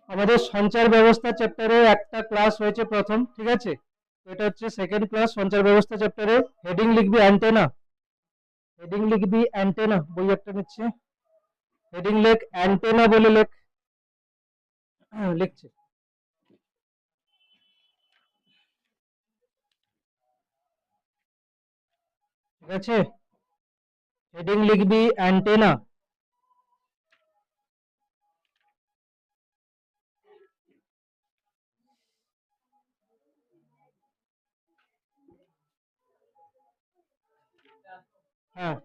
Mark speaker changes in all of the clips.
Speaker 1: আমাদের সঞ্চার ব্যবস্থা চ্যাপ্টারে একটা ক্লাস হয়েছে প্রথম, ঠিক আছে? এটা হচ্ছে সেকেন্ড ক্লাস সঞ্চার ব্যবস্থা চ্যাপ্টারে। হেডিং লিখবি অ্যান্টেনা, হেডিং লিখবি অ্যান্টেনা, বই একটা নিচ্ছে, হেডিং লেখ অ্যান্টেনা বলে লেখ। লিখছে, ঠিক আছে? হেডিং লিখবি অ্যান্টেনা। হ্যাঁ,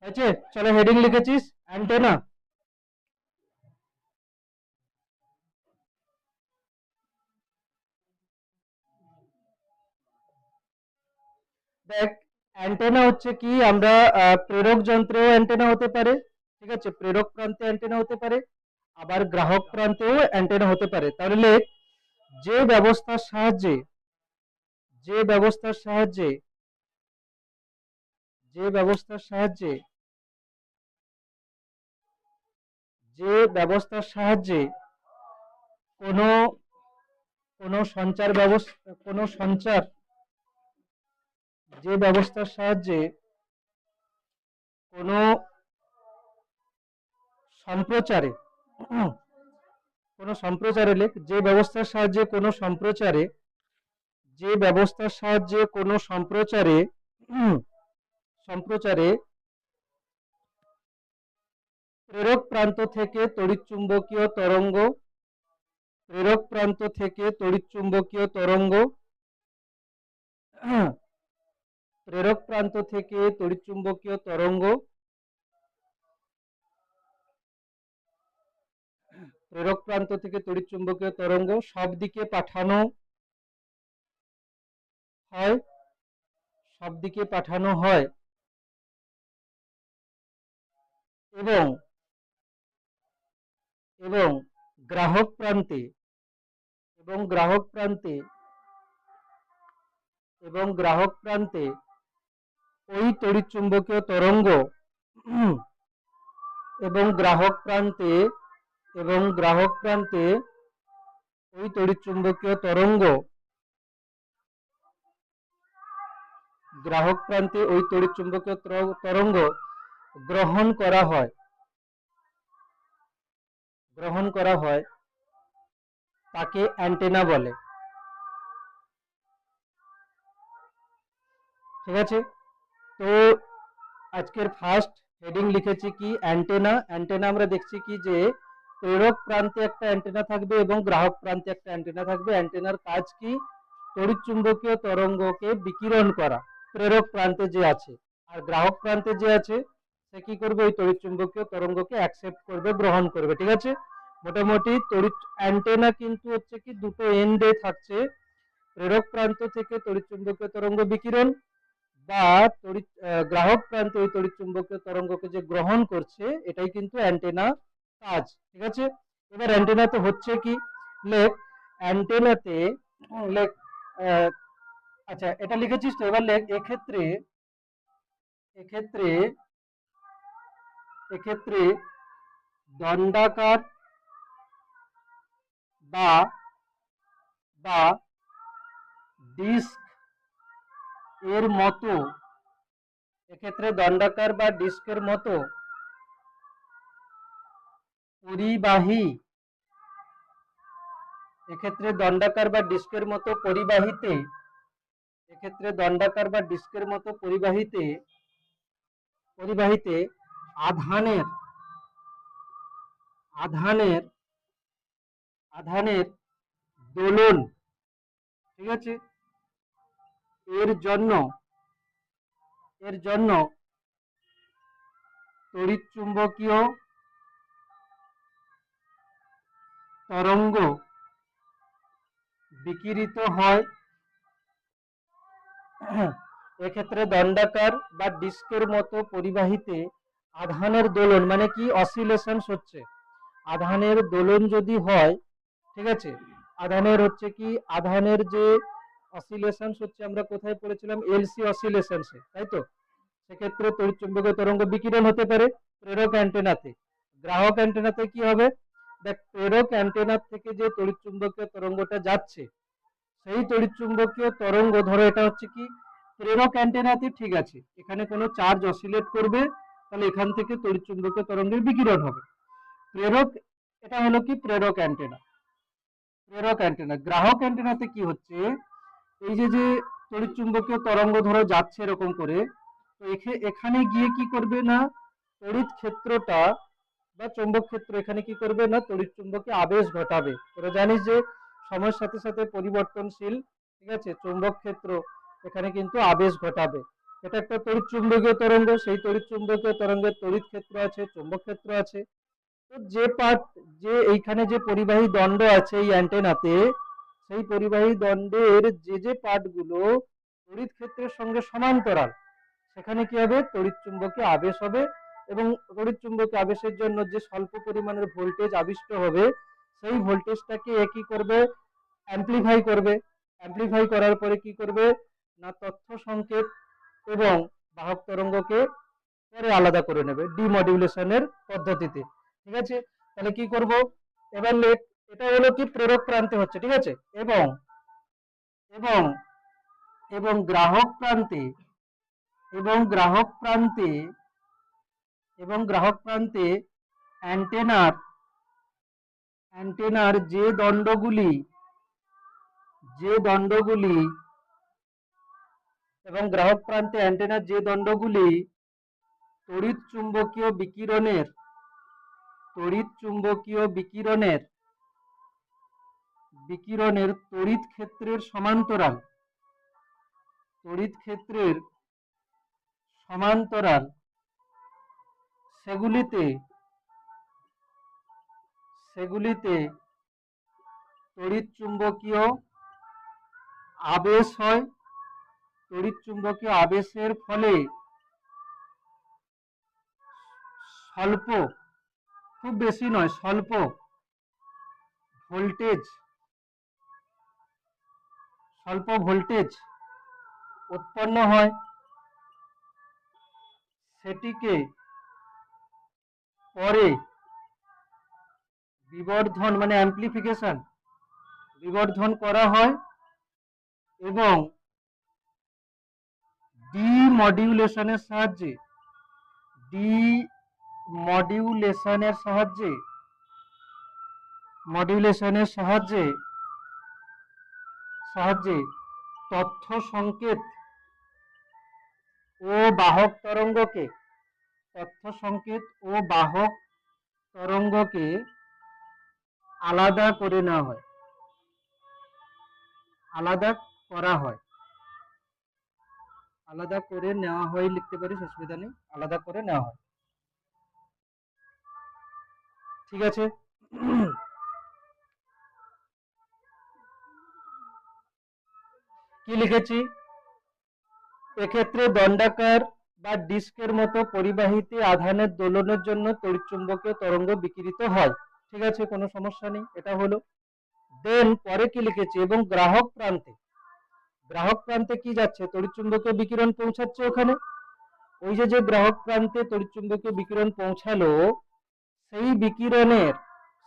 Speaker 1: আছে, চলো হেডিং লিখেছিস অ্যান্টেনা। দেখ, অ্যান্টেনা হচ্ছে কি, আমরা প্রেরক যন্ত্রেও অ্যান্টেনা হতে পারে, ঠিক আছে? প্রেরক প্রান্তে অ্যান্টেনা হতে পারে, আবার গ্রাহক প্রান্তেও অ্যান্টেনা হতে পারে। তাহলে লেখ, যে ব্যবস্থার সাহায্যে, যে ব্যবস্থার সাহায্যে, যে ব্যবস্থার সাহায্যে, যে ব্যবস্থার সাহায্যে কোনো কোনো সঞ্চার ব্যবস্থা, কোনো সঞ্চার, যে ব্যবস্থার সাহায্যে কোনো সম্প্রচারে, কোনো সম্প্রচারে লেখ, যে ব্যবস্থার সাহায্যে কোনো সম্প্রচারে, যে ব্যবস্থার সাহায্যে কোনো সম্প্রচারে, সম্প্রচারে প্রেরক প্রান্ত থেকে তড়িৎচুম্বকীয় তরঙ্গ, প্রেরক প্রান্ত থেকে তড়িৎচুম্বকীয় তরঙ্গ, প্রেরক প্রান্ত থেকে তড়িৎচুম্বকীয় তরঙ্গ, প্রেরক প্রান্ত থেকে তড়িৎচুম্বকীয় তরঙ্গ সব দিকে পাঠানো হয়, সব দিকে পাঠানো হয়, এবং এবং গ্রাহক প্রান্তে, এবং গ্রাহক প্রান্তে, এবং গ্রাহক প্রান্তে ওই তড়িৎচুম্বকীয় তরঙ্গ, এবং গ্রাহক প্রান্তে, এবং গ্রাহক প্রান্তে ওই তড়িৎচুম্বকীয় তরঙ্গ, গ্রাহক প্রান্তে ওই তড়িৎচুম্বকীয় তরঙ্গ গ্রহণ করা হয়, গ্রহণ করা হয়, তাকে অ্যান্টেনা বলে, ঠিক আছে? তো আজকের ফার্স্ট হেডিং লিখেছি কি, অ্যান্টেনা। অ্যান্টেনা আমরা দেখছি কি যে প্রেরক প্রান্তে একটা অ্যান্টেনা থাকবে এবং গ্রাহক প্রান্তে একটা অ্যান্টেনা থাকবে। অ্যান্টেনার কাজ কি? তড়িৎচুম্বকীয় তরঙ্গকে বিকিরণ করা, প্রেরক প্রান্তে যে আছে, আর গ্রাহক প্রান্তে যে আছে সে কি করবে? ওই তড়িৎচুম্বকীয় তরঙ্গকে অ্যাকসেপ্ট করবে, গ্রহণ করবে, ঠিক আছে? মোটামুটি অ্যান্টেনা কিন্তু হচ্ছে কি দুটো এন্ডে থাকছে, প্রেরক প্রান্ত থেকে তড়িৎচুম্বকীয় তরঙ্গ বিকিরণ, বা গ্রাহক প্রান্তে ওই তড়িৎচুম্বকীয় তরঙ্গকে যে গ্রহণ করছে, এটাই কিন্তু অ্যান্টেনা কাজ, ঠিক আছে? এবার অ্যান্টেনাতে হচ্ছে কি, লেখ অ্যান্টেনাতে, লেখ, আচ্ছা এটা লিখেছিস তো, এবার লেখ এক্ষেত্রে, এক্ষেত্রে, এক্ষেত্রে দণ্ডাকার বা বা ডিস্ক এর মতো, এক্ষেত্রে দণ্ডাকার বা ডিস্কের মতো পরিবাহী, এক্ষেত্রে দণ্ডাকার বা ডিস্কের মতো পরিবাহীতে, এক্ষেত্রে দণ্ডাকার বা ডিস্কের মতো পরিবাহীতে, পরিবাহীতে আধানের, আধানের, আধানের দোলন, ঠিক আছে? এর জন্য, এর জন্য তড়িৎচুম্বকীয় তরঙ্গ বিকিরিত হয়। এক্ষেত্রে দণ্ডাকার বা ডিস্কের মতো পরিবাহীতে আধানের দোলন, মানে কি অসিলেশন হচ্ছে, আধানের দোলন যদি হয়, ঠিক আছে? আধানের হচ্ছে কি, আধানের যে অসিলেশন হচ্ছে, আমরা কোথায় পড়েছিলাম? এলসি অসিলেশন, তাই তো? সেক্ষেত্রে তড়িৎচুম্বকীয় তরঙ্গ বিকিরণ হতে পারে প্রেরক অ্যান্টেনাতে, গ্রাহক অ্যান্টেনাতে কি হবে, দেখ প্রেরক অ্যান্টেনা থেকে যে তড়িৎ চুম্বকীয় তরঙ্গটা যাচ্ছে, সেই তড়িৎ চুম্বকীয় তরঙ্গ, ধরো এটা হচ্ছে কি প্রেরক অ্যান্টেনাতে, ঠিক আছে, এখানে কোনো চার্জ অসিলেট করবে, তাহলে এখান থেকে তড়িৎ চুম্বকীয় তরঙ্গের বিকিরণ হবে। প্রেরক, এটা হলো কি প্রেরক অ্যান্টেনা। প্রেরক অ্যান্টেনা, গ্রাহক অ্যান্টেনাতে কি হচ্ছে, এই যে যে তড়িৎ চুম্বকীয় তরঙ্গ ধরো যাচ্ছে এরকম করে, তো এখানে গিয়ে কি করবে না, তড়িৎ ক্ষেত্রটা বা চৌম্বক ক্ষেত্র এখানে কি করবে না, তড়িৎ চুম্বকে আবেশ ঘটাবে। তোরা জানিস যে সময়ের সাথে সাথে পরিবর্তনশীল, ঠিক আছে, চৌম্বক ক্ষেত্র এখানে কিন্তু আবেশ ঘটাবে। এটা একটা তড়িৎ চুম্বকীয় তরঙ্গ, সেই তড়িৎ চুম্বকীয় তরঙ্গের তড়িৎ ক্ষেত্র আছে, চৌম্বক ক্ষেত্র আছে। তো যে পার্ট, যে এইখানে যে পরিবাহী দণ্ড আছে এই অ্যান্টেনাতে, সেই পরিবাহী দণ্ডের যে যে পার্টগুলো তড়িৎ ক্ষেত্রের সঙ্গে সমান্তরাল, সেখানে কি হবে, তড়িৎ চুম্বকে আবেশ হবে, এবং তড়িৎ চুম্বকে আবেশের জন্য যে স্বল্প পরিমাণের ভোল্টেজ আবিষ্ট হবে, সেই ভোল্টেজটাকে কি করবে, অ্যাম্প্লিফাই করবে। অ্যাম্প্লিফাই করার পরে কি করবে না, তথ্য সংকেত এবং বাহক তরঙ্গকে পরে আলাদা করে নেবে ডিমডিউলেশনের পদ্ধতিতে, ঠিক আছে। তাহলে কি করব, এবার লেট, এটা হলো কি প্রেরক প্রান্তে হচ্ছে, ঠিক আছে, এবং এবং এবং গ্রাহক প্রান্তে, এবং গ্রাহক প্রান্তে, এবং গ্রাহক প্রান্তে অ্যান্টেনার অ্যান্টেনার যে দণ্ডগুলি, যে দণ্ডগুলি এবং গ্রাহক প্রান্তে অ্যান্টেনার যে দণ্ডগুলি তড়িৎ চুম্বকীয় বিকিরণের, তড়িৎ চুম্বকীয় বিকিরণের বিকিরণের তড়িৎ ক্ষেত্রের সমান্তরাল, তড়িৎ ক্ষেত্রের সমান্তরাল, সেগুলিতে সেগুলিতে তড়িৎ চুম্বকীয় আবেশ হয়। তড়িৎ চুম্বকীয় আবেশের ফলে স্বল্প, খুব বেশি নয়, স্বল্প ভোল্টেজ, স্বল্প ভোল্টেজ উৎপন্ন হয়। সেটিকে পরে বিবর্ধন মানে অ্যাম্প্লিফিকেশন, বিবর্ধন করা হয় এবং ডিমডিউলেশনের সাহায্যে, ডিমডিউলেশনের সাহায্যে, মডিউলেশনের সাহায্যে সাহায্যে তথ্য সংকেত ও বাহক তরঙ্গকে, তথ্য সংকেত ও বাহক তরঙ্গকে আলাদা করে নেওয়া হয়, আলাদা করা হয়, আলাদা করে নেওয়া হয় লিখতে পারিস, অসুবিধা নেই, আলাদা করে নেওয়া হয়, ঠিক আছে। কি লিখেছি, এক্ষেত্রে দণ্ডাকার বা ডিস্কের মতো পরিবাহীতে আধানের দোলনের জন্য তড়িৎচুম্বকীয় তরঙ্গ বিকিরিত হয়, ঠিক আছে, কোনো সমস্যা নেই, এটা হলো। দেন পরে কি লিখেছি, এবং গ্রাহক প্রান্তে, গ্রাহক প্রান্তে কি যাচ্ছে, তড়িৎচুম্বকীয় বিকিরণ পৌঁছাচ্ছে ওখানে, ওই যে যে গ্রাহক প্রান্তে তড়িৎচুম্বকীয় বিকিরণ পৌঁছালো, সেই বিকিরণের,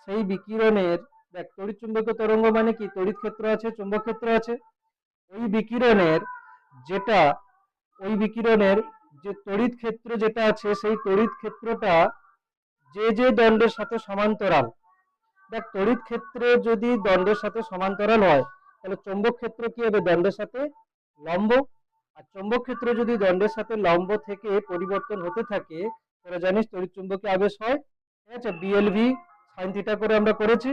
Speaker 1: সেই বিকিরণের, দেখ তড়িৎচুম্বকীয় তরঙ্গ মানে কি, তড়িৎ ক্ষেত্র আছে, চুম্বক ক্ষেত্র আছে, ওই বিকিরণের যেটা, ওই বিকিরণের যে তড়িৎ ক্ষেত্র যেটা আছে, সেই তড়িৎ ক্ষেত্রটা যে যে দণ্ডের সাথে সমান্তরাল, দেখ তড়িৎ ক্ষেত্রে যদি দণ্ডের সাথে সমান্তরাল হয়, তাহলে চৌম্বক ক্ষেত্র কি হবে, দণ্ডের সাথে লম্ব, আর চৌম্বক ক্ষেত্র যদি দণ্ডের সাথে লম্ব থেকে পরিবর্তন হতে থাকে, তোরা জানিস তড়িৎ চুম্বকীয় আবেশ হয়, ঠিক আছে, বিএলভি সাইন থিটা করে আমরা করেছি,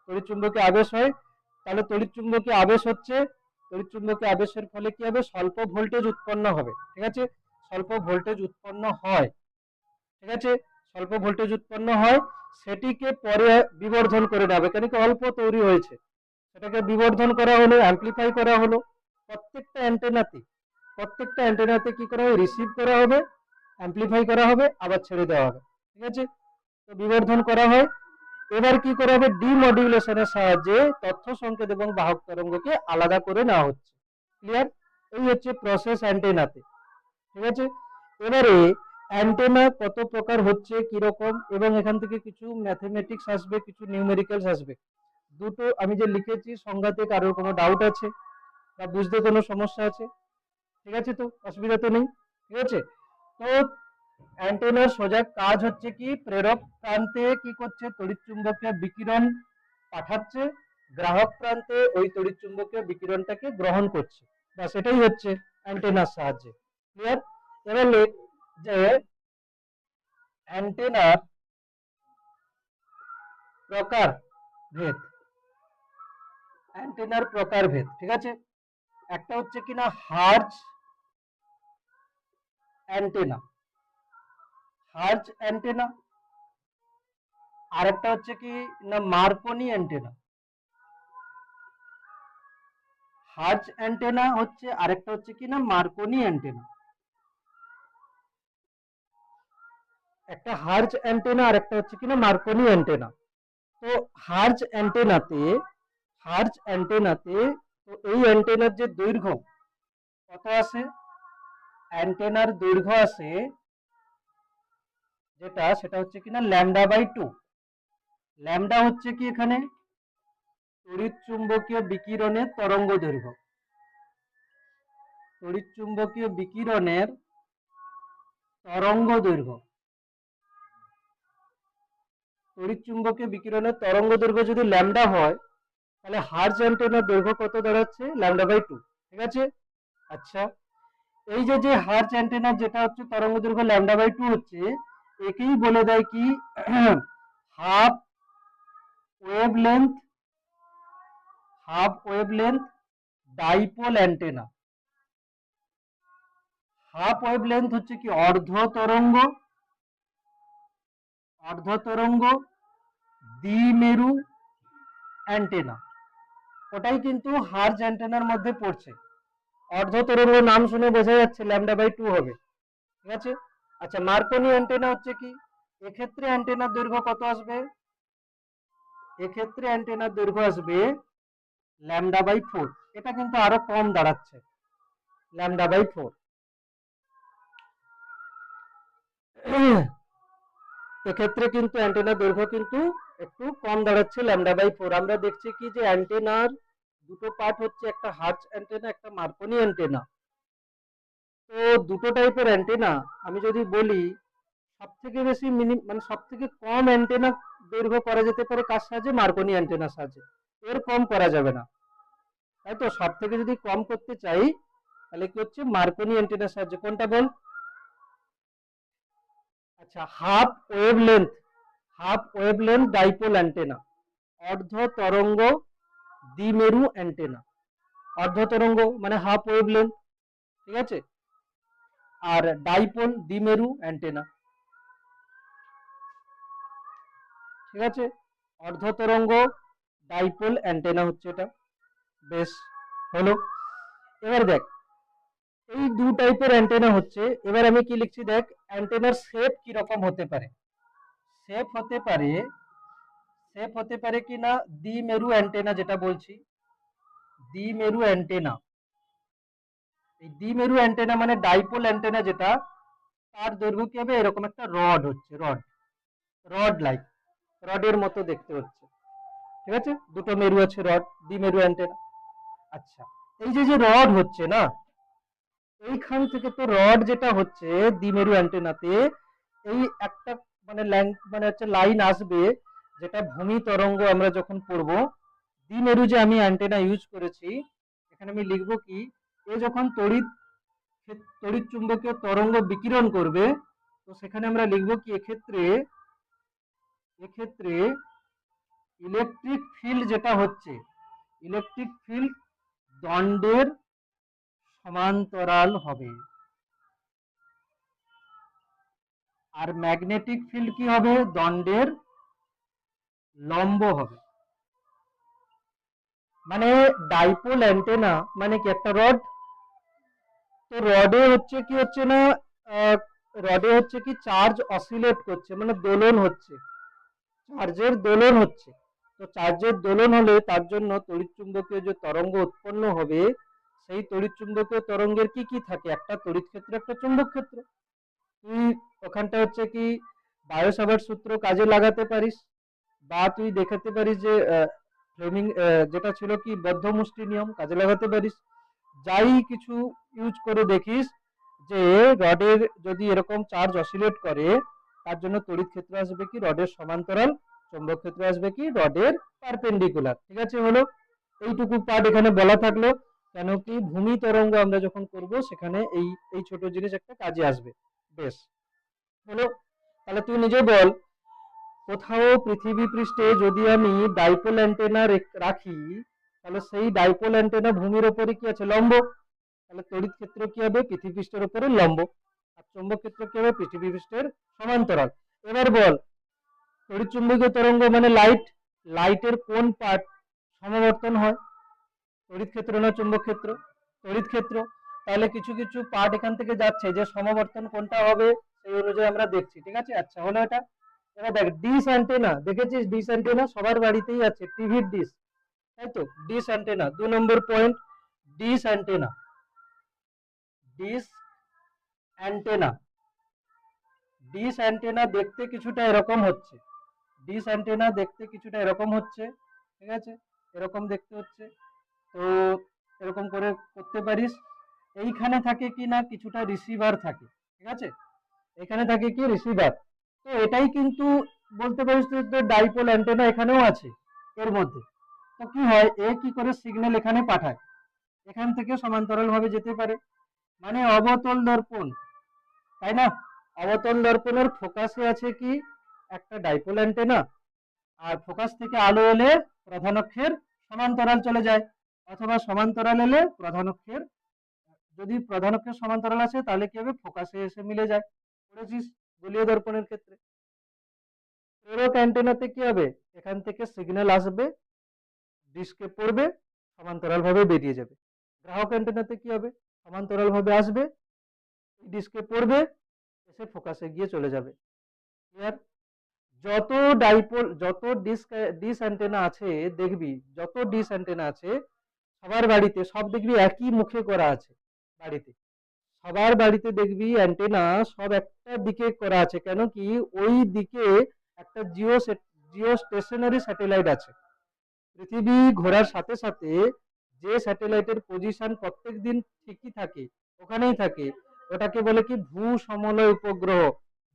Speaker 1: তড়িৎ চুম্বকীয় আবেশ হয়। তাহলে তড়িৎ চুম্বকীয় আবেশ হচ্ছে, তড়িৎ চুম্বকীয় আবেশের ফলে কি হবে, স্বল্প ভোল্টেজ উৎপন্ন হবে, ঠিক আছে, স্বল্প ভোল্টেজ উৎপন্ন হয়, ঠিক আছে, স্বল্প ভোল্টেজ উৎপন্ন হয়, সেটিকে পরে বিবর্ধন করে নেবে, কেন কি অল্প তৈরি হয়েছে, সেটাকে বিবর্ধন করা হলো, অ্যাম্প্লিফাই করা হলো, প্রত্যেকটা অ্যান্টেনাতে, প্রত্যেকটা অ্যান্টেনাতে কি করা হবে, রিসিভ করা হবে, অ্যাম্প্লিফাই করা হবে, আবার ছেড়ে দেওয়া হবে, ঠিক আছে, তো বিবর্ধন করা হয়। এবার কি করা হবে, ডিমডিউলেশনের সাহায্যে তথ্য সংকেত এবং বাহক তরঙ্গকে আলাদা করে নেওয়া হচ্ছে, ক্লিয়ার, এই হচ্ছে প্রসেস অ্যান্টেনাতে, ঠিক আছে। এবারে অ্যান্টেনা কত প্রকার হচ্ছে কিরকম, এবং এখান থেকে কিছু ম্যাথমেটিক্স আসবে, কিছু নিউমেরিক্যালস আসবে। দুটো আমি যে লিখেছি সংজ্ঞাতে কারোর কোনো ডাউট আছে বা বুঝতে কোনো সমস্যা আছে? ঠিক আছে, তো অসুবিধা তো নেই। ঠিক আছে, তো অ্যান্টেনার সোজা কাজ হচ্ছে কি, প্রেরক প্রান্তে কি করছে, তড়িৎ চুম্বকীয় বিকিরণ পাঠাচ্ছে, গ্রাহক প্রান্তে ওই তড়িৎ চুম্বকীয় বিকিরণটাকে গ্রহণ করছে। ব্যাস এটাই হচ্ছে অ্যান্টেনার সাহায্যে। ক্লিয়ার? এবার যে অ্যান্টেনার প্রকার ভেদ, অ্যান্টেনার প্রকারভেদ, ঠিক আছে। একটা হচ্ছে কিনা হার্জ অ্যান্টেনা, হার্জ অ্যান্টেনা। আরেকটা হচ্ছে কি না মার্কনি অ্যান্টেনা। হার্জ অ্যান্টেনা হচ্ছে, আরেকটা হচ্ছে কি না মার্কনি অ্যান্টেনা। একটা হার্জ অ্যান্টেনা আর একটা হচ্ছে কিনা মার্কনি অ্যান্টেনা। তো হার্জ অ্যান্টেনাতে, হার্জ অ্যান্টেনাতে তো এই অ্যান্টেনার যে দৈর্ঘ্য কত আছে, অ্যান্টেনার দৈর্ঘ্য আছে যেটা, সেটা হচ্ছে কিনা λ/2। ল্যামডা হচ্ছে কি এখানে তড়িৎ চুম্বকীয় বিকিরণের তরঙ্গ দৈর্ঘ্য, তড়িৎ চুম্বকীয় বিকিরণের তরঙ্গ দৈর্ঘ্য। তড়িৎ চুম্বকীয় বিকিরণের তরঙ্গ দৈর্ঘ্য যদি ল্যামডা হয়, তাহলে হার্জ অ্যান্টেনার দৈর্ঘ্য কত দাঁড়াচ্ছে, λ/2। ঠিক আছে, আচ্ছা এই যে যে হার্জ অ্যান্টেনার যেটা হচ্ছে তরঙ্গ দৈর্ঘ্য λ/2 হচ্ছে, একেই বলে দেয় কি half wavelength, half wavelength dipole antenna. Half wavelength হচ্ছে কি অর্ধ তরঙ্গ, অর্ধ তরঙ্গ দ্বিমেরু অ্যান্টেনা। ওটাই কিন্তু হার্জ অ্যান্টেনার মধ্যে পড়ছে। অর্ধ তরঙ্গ নাম শুনে বোঝা যাচ্ছে λ/2 হবে। ঠিক আছে, আচ্ছা মার্কনি অ্যান্টেনা হচ্ছে কি, এক্ষেত্রে অ্যান্টেনার দৈর্ঘ্য কত আসবে, এক্ষেত্রে অ্যান্টেনার দৈর্ঘ্য আসবে λ/4। এটা কিন্তু আরো কম দাঁড়াচ্ছে, λ/4। এক্ষেত্রে কিন্তু অ্যান্টেনার দৈর্ঘ্য কিন্তু একটু কম দাঁড়াচ্ছে, λ/4। আমরা দেখছি কি যে অ্যান্টেনার দুটো পার্ট হচ্ছে, একটা হার্জ অ্যান্টেনা, একটা মার্কনি অ্যান্টেনা। তো দুটো টাইপের অ্যান্টেনা আমি যদি বলি, সব থেকে বেশি মানে সব থেকে কম অ্যান্টেনা দৈর্ঘ্য করা যেতে পারে কার সাহায্যে, মার্কনি অ্যান্টেনার সাহায্যে। এর কম করা যাবে না, তাই তো। সব থেকে যদি কম করতে চাই তাহলে কি হচ্ছে, মার্কনি অ্যান্টেনার সাহায্যে। কোনটা বল? আচ্ছা half wavelength, half wavelength dipole antenna, অর্ধ তরঙ্গ দ্বিমেরু অ্যান্টেনা। অর্ধ তরঙ্গ মানে হাফ ওয়েভলেন্থ, ঠিক আছে, আর ডাইপোল দ্বিমেরু অ্যান্টেনা। ঠিক আছে, অর্ধ তরঙ্গ ডাইপোল অ্যান্টেনা হচ্ছে এটা। বেশ হলো। এবার দেখ এই দু টাইপের অ্যান্টেনা হচ্ছে, এবার আমি কি লিখছি দেখ, অ্যান্টেনার শেপ কি রকম হতে পারে। শেপ হতে পারে, শেপ হতে পারে কি না দ্বিমেরু অ্যান্টেনা, যেটা বলছি দ্বিমেরু অ্যান্টেনা। এই দ্বিমেরু অ্যান্টেনা মানে ডাইপোল অ্যান্টেনা যেটা, তার দৈর্ঘ্য কি হবে, এরকম একটা রড হচ্ছে, রড, রড লাইক, রডের মতো দেখতে হচ্ছে। ঠিক আছে, দুটো মেরু আছে, রড, দ্বিমেরু অ্যান্টেনা। আচ্ছা এই যে যে রড হচ্ছে না, এইখান থেকে তো রড যেটা হচ্ছে দ্বিমেরু অ্যান্টেনাতে, এই একটা মানে মানে হচ্ছে লাইন আসবে, যেটা ভূমি তরঙ্গ আমরা যখন পড়ব। দ্বিমেরু যে আমি অ্যান্টেনা ইউজ করেছি, এখানে আমি লিখবো কি, এ যখন তড়িৎ তড়িৎ চুম্বকীয় তরঙ্গ বিকিরণ করবে, তো সেখানে আমরা লিখবো কি, এক্ষেত্রে এক্ষেত্রে ইলেকট্রিক ফিল্ড যেটা হচ্ছে, ইলেকট্রিক ফিল্ড দণ্ডের সমান্তরাল হবে। আর ম্যাগনেটিক ফিল্ড কি হবে, দণ্ডের লম্ব হবে। মানে ডাইপোল অ্যান্টেনা মানে কি, একটা রড, তো রডে হচ্ছে কি, হচ্ছে না রডে হচ্ছে কি চার্জ অসিলেট করছে, মানে দোলন হচ্ছে, চার্জের দোলন হচ্ছে। তো চার্জের দোলন হলে তার জন্য তড়িৎ চুম্বকীয় যে তরঙ্গ উৎপন্ন হবে, সেই তড়িৎ চুম্বকীয় তরঙ্গের কি কি থাকে, একটা তড়িৎ ক্ষেত্র, একটা চুম্বক ক্ষেত্র। তুই ওখানটা হচ্ছে কি বায়োসাভার্ট সূত্র কাজে লাগাতে পারিস, বা তুই দেখাতে পারিস যে ফ্লেমিং যেটা ছিল কি বদ্ধ মুষ্টি নিয়ম কাজে লাগাতে পারিস। যাই কিছু ইউজ করে দেখিস যে রডের যদি এরকম চার্জ অসিলেট করে তার জন্য তড়িৎ ক্ষেত্র আসবে কি রডের সমান্তরাল, চৌম্বক ক্ষেত্র আসবে কি রডের পারপেন্ডিকুলার। ঠিক আছে, হলো এইটুকু পার্ট এখানে বলা থাকলো, কেন কি ভূমি তরঙ্গ আমরা যখন করব সেখানে এই এই ছোট জিনিস একটা কাজে আসবে। বেশ, হলো। তাহলে তুই নিজে বল, কোথাও পৃথিবী পৃষ্ঠে যদি আমি ডাইপোল অ্যান্টেনা রাখি, তাহলে সেই ডাইপোল অ্যান্টেনা ভূমির উপরে কি আছে, লম্ব। তাহলে তড়িৎ ক্ষেত্র কি হবে, পৃথিবী পৃষ্ঠের উপরে লম্ব। আর চৌম্বক ক্ষেত্র কি হবে, পৃথিবী পৃষ্ঠের সমান্তরাল। এবার বল, তড়িৎ চুম্বকীয় তরঙ্গ মানে লাইট, লাইটের কোন পার্ট সমাবর্তন হয়, তড়িৎ ক্ষেত্র না চুম্বক ক্ষেত্র, তড়িৎ ক্ষেত্র। তাহলে কিছু কিছু পার্ট এখান থেকে যাচ্ছে, যে সমাবর্তন কোনটা হবে সেই অনুযায়ী আমরা দেখছি। ঠিক আছে, আচ্ছা হলো এটা। এবার দেখ ডিশ অ্যান্টেনা, দেখেছিস ডিশ অ্যান্টেনা সবার বাড়িতেই আছে, টিভির ডিশ, তাই তো। Dish antenna 2 number point, dish antenna, dish antenna. Dish antenna দেখতে কিছুটা এরকম হচ্ছে, ডিশ অ্যান্টেনা দেখতে কিছুটা এরকম হচ্ছে। ঠিক আছে, এরকম দেখতে হচ্ছে। তো এরকম করে করতে পারিস। এইখানে থাকে কি না কিছুটা রিসিভার থাকে। ঠিক আছে, এখানে থাকে কি রিসিভার। তো এটাই কিন্তু বলতে পারিস তো ডাইপোল অ্যান্টেনা এখানেও আছে এর মধ্যে। তো কি হয়, এ কি করে সিগন্যাল এখানে পাঠায়, এখান থেকে সমান্তরাল ভাবে যেতে পারে, মানে অবতল দর্পণ, তাই না। অবতল দর্পণের ফোকাসে আছে কি একটা ডাইপোল অ্যান্টেনা, আর ফোকাস থেকে আলো এলে প্রধান অক্ষের সমান্তরাল চলে যায়, অথবা সমান্তরাল এলে প্রধান অক্ষের, যদি প্রধান অক্ষের সমান্তরাল আছে তাহলে কি হবে, ফোকাসে এসে মিলে যায়। পড়েছিস গোলীয় দর্পণের ক্ষেত্রে। প্রেরক অ্যান্টেনাতে কি হবে, এখান থেকে সিগন্যাল আসবে, ডিস্কে পড়বে, সমান্তরাল ভাবে বেরিয়ে যাবে। গ্রাহক অ্যান্টেনাতে কি হবে, সমান্তরাল ভাবে আসবে, ডিস্কে পড়বে, এসে ফোকাসে গিয়ে চলে যাবে। ক্লিয়ার। যত ডাইপোল, যত ডিশ অ্যান্টেনা আছে দেখবি, যত ডিশ অ্যান্টেনা আছে সবার বাড়িতে, সব দেখবি একই মুখে করা আছে বাড়িতে, সবার বাড়িতে দেখবি অ্যান্টেনা সব একটা দিকে করা আছে, কেন কি ওই দিকে একটা জিও স্টেশনারি স্যাটেলাইট আছে। পৃথিবী ঘোরার সাথে সাথে যে স্যাটেলাইটের পজিশন প্রত্যেক দিন ঠিকই থাকে, ওখানেই থাকে, ওটাকে বলে কি ভূ সমলয় উপগ্রহ,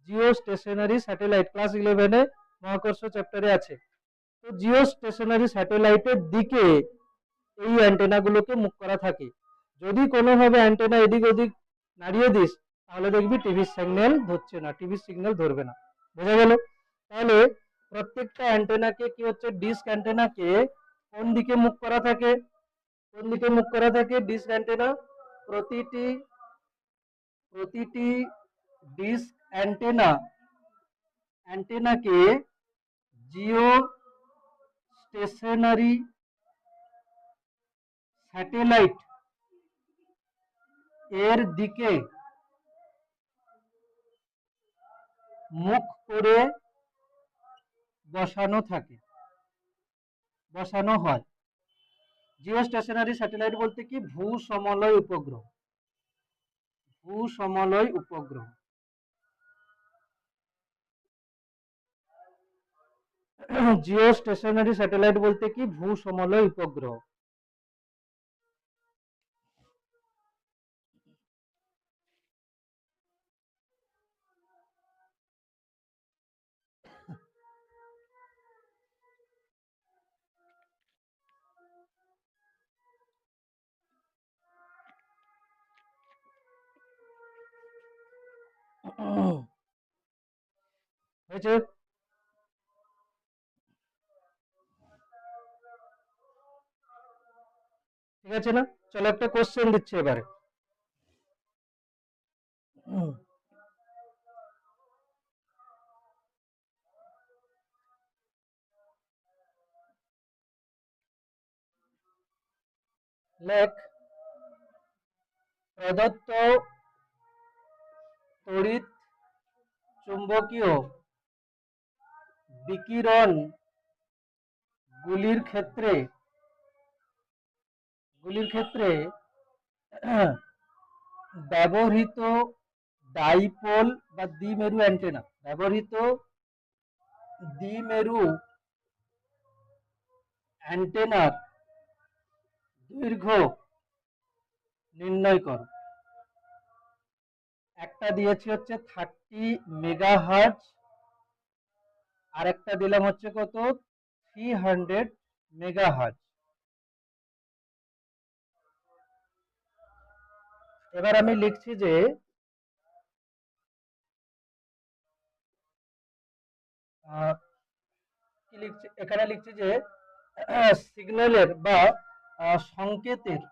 Speaker 1: জিও স্টেশনারি স্যাটেলাইট। ক্লাস 11-এ মহাকর্ষ চ্যাপ্টারে আছে। তো জিও স্টেশনারি স্যাটেলাইটের দিকে এই অ্যান্টেনা গুলোকে মুখ করা থাকে। যদি কোনোভাবে অ্যান্টেনা এদিক ওদিক নাড়িয়ে দিস তাহলে দেখবি টিভির সিগন্যাল ধরছে না, টিভির সিগন্যাল ধরবে না। বোঝা গেল। তাহলে প্রত্যেকটা অ্যান্টেনাকে কি হচ্ছে, ডিশ অ্যান্টেনাকে কোন দিকে মুখ করা থাকে, কোন দিকে মুখ করা থাকে ডিশ অ্যান্টেনা, প্রতিটি প্রতিটি ডিশ অ্যান্টেনাকে জিও স্টেশনারি স্যাটেলাইট এর দিকে মুখ করে বসানো হয়। জিও স্টেশনারি স্যাটেলাইট বলতে কি ভূ সমলয় উপগ্রহ, ভূ সমলয় উপগ্রহ। জিও স্টেশনারি স্যাটেলাইট বলতে কি ভূ সমলয় উপগ্রহ। হয়েছে। ঠিক আছে না, চলো একটা কোশ্চেন দিচ্ছি এবারে। লেখ, প্রদত্ত তড়িৎ চুম্বকীয় বিকিরণ গুলির ক্ষেত্রে ব্যবহৃত ডাইপোল বা দ্বিমেরু অ্যান্টেনা, ব্যবহৃত দ্বিমেরু অ্যান্টেনার দৈর্ঘ্য নির্ণয় করো। একটা দিয়েছি হচ্ছে 30 মেগাহার্জ, আর একটা দিলাম হচ্ছে কত 300 মেগাহার্জ। এবার আমি লিখছি যে কি লিখছি, এখানে লিখছি যে সিগন্যালের বা সংকেতের,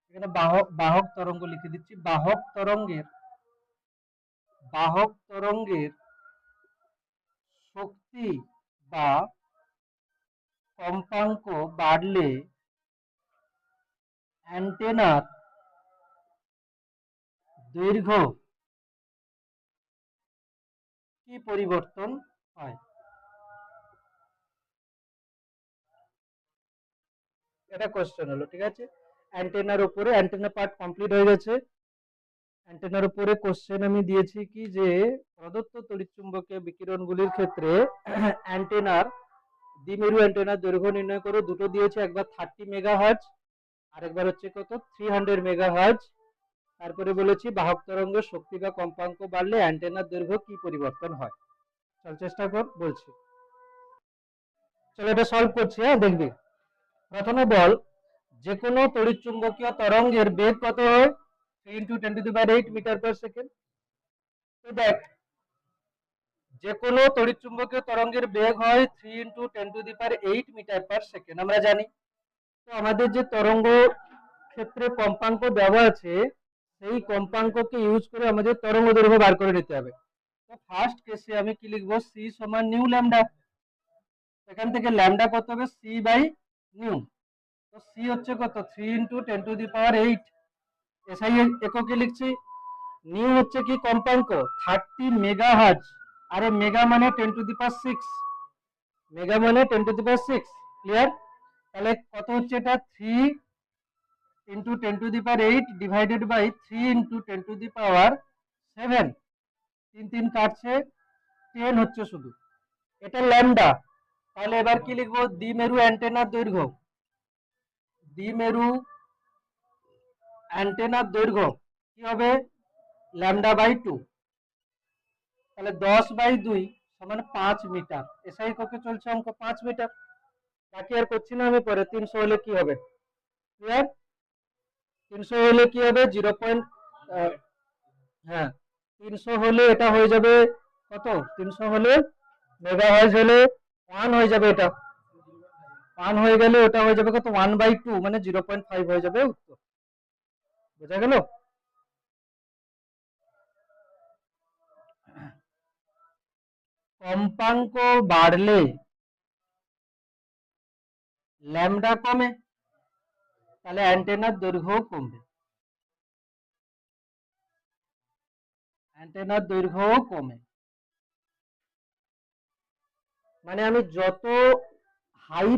Speaker 1: এখানে বাহক বাহক তরঙ্গ লিখে দিচ্ছি, বাহক তরঙ্গের শক্তি বা কম্পাঙ্ক বাড়লে অ্যান্টেনার দৈর্ঘ্য কি পরিবর্তন হয়। এটা কোশ্চেন হলো, ঠিক আছে। অ্যান্টেনার উপরে, অ্যান্টেনা পার্ট কমপ্লিট হয়ে গেছে। অ্যান্টেনার উপরে কোশ্চেন আমি দিয়েছি কি যে প্রদত্ত তড়িৎচুম্বকীয় বিকিরণগুলির ক্ষেত্রে অ্যান্টেনার দ্বিমেরু অ্যান্টেনার দৈর্ঘ্য নির্ণয় করো। দুটো দিয়েছে, একবার 30 মেগাহার্জ, আরেকবার হচ্ছে কত 300 মেগাহার্জ। তারপরে বলেছি বাহক তরঙ্গের শক্তি বা কম্পাঙ্ক বাড়লে অ্যান্টেনার দৈর্ঘ্য কি পরিবর্তন হয়। চল চেষ্টা কর, বলছি। চলো এটা সলভ করছি, হ্যাঁ দেখবি। প্রথমে বল যে কোনো তড়িৎচুম্বকীয় তরঙ্গের বেগ কত হয়, 3 × 10⁸ মিটার পার সেকেন্ড। তো দেখ, যে কোনো তড়িৎচুম্বকীয় তরঙ্গের বেগ হয় 3 × 10⁸ মিটার পার সেকেন্ড, আমরা জানি। তো আমাদের যে তরঙ্গ ক্ষেত্রে কম্পাঙ্ক দেওয়া আছে, সেই কম্পাঙ্ককে ইউজ করে আমাদের তরঙ্গ দৈর্ঘ্য বার করে নিতে হবে। তো ফার্স্ট কেসে আমি কি লিখবো, সি সমান নিউ ল্যামডা। এখান থেকে ল্যামডা কত হবে, সি বাই নিউ। তো সি হচ্ছে কত 3 × 10⁸। এসআই এককে লিখছি। নিউ হচ্ছে কি কম্পাঙ্ক 30 মেগাহার্জ, আরে মেগা মানে 10⁶, মেগা মানে 10⁶, ক্লিয়ার। তাহলে কত হচ্ছে এটা, 3 × 10⁸ ডিভাইডেড বাই 3 × 10⁷। 3 3 কাটছে, 10 হচ্ছে শুধু, এটা ল্যামডা। তাহলে এবার কি লিখবো, দ্বিমেরু অ্যান্টেনার দৈর্ঘ্য, দ্বিমেরু অ্যান্টেনার দৈর্ঘ্য কি হবে, ল্যামডা বাই 2। তাহলে 10/2 সমান 5 মিটার। এসআই কোকে চলছে অঙ্ক 5 মিটার। বাকি আর করছি না আমি, পরে 300 হলে কি হবে, ক্লিয়ার। 300 হলে কি হবে 0. হ্যাঁ 300 হলে এটা হয়ে যাবে কত, 300 হলে মেগাহার্জ হলে 1 হয়ে যাবে, এটা 1 হয়ে গেলে ওটা হয়ে যাবে কত 1/2 মানে 0.5 হয়ে যাবে উত্তর। বোঝা গেল। কম্পাঙ্ক বাড়লে ল্যামডা কমে, তাহলে অ্যান্টেনার দৈর্ঘ্য কমবে, অ্যান্টেনার দৈর্ঘ্য কমে। মানে আমি যত হাই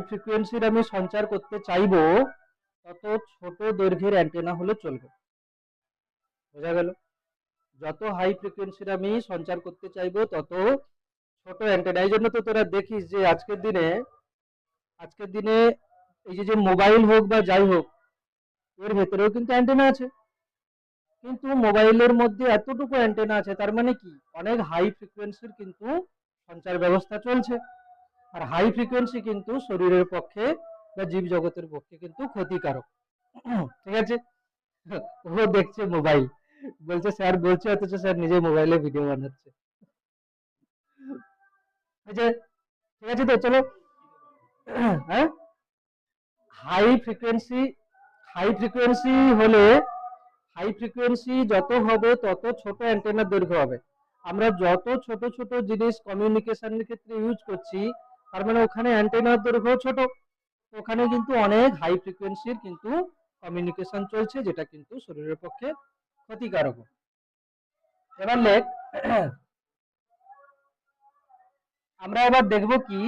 Speaker 1: ফ্রিকোয়েন্সির আমি সঞ্চার করতে চাইবো, তত ছোট দৈর্ঘ্যের অ্যান্টেনা হলে চলবে। বোঝা গেল। যত হাই ফ্রিকোয়েন্সির আমি সঞ্চার করতে চাইবো, তত ছোট অ্যান্টেনা। এই জন্য তো তোরা দেখিস যে আজকের দিনে এই যে মোবাইল হোক বা যাই হোক, এর ভেতরেও কিন্তু অ্যান্টেনা আছে। কিন্তু মোবাইলের মধ্যে এতটুকু অ্যান্টেনা আছে, তার মানে কি অনেক হাই ফ্রিকোয়েন্সির কিন্তু সঞ্চার ব্যবস্থা চলছে। আর হাই ফ্রিকোয়েন্সি কিন্তু শরীরের পক্ষে বা জীব জগতের পক্ষে কিন্তু ক্ষতিকারক। ঠিক আছে। ও দেখছে মোবাইল, বলছে স্যার বলছে, অথচ স্যার নিজে মোবাইলে ভিডিও বানাচ্ছে। ঠিক আছে তো চলো। হ্যাঁ, হাই ফ্রিকোয়েন্সি হাই ফ্রিকোয়েন্সি হলে হাই ফ্রিকোয়েন্সি যত হবে তত ছোট অ্যান্টেনার দৈর্ঘ্য হবে। আমরা যত ছোট ছোট জিনিস কমিউনিকেশনের ক্ষেত্রে ইউজ করছি, তার মানে ওখানে অ্যান্টেনার দৈর্ঘ্য ছোট। ওখানে কিন্তু অনেক হাই ফ্রিকোয়েন্সির কিন্তু কমিউনিকেশন চলছে, যেটা কিন্তু শরীরের পক্ষে ক্ষতিকারক। এবার লেখ, আমরা এবার দেখব কি,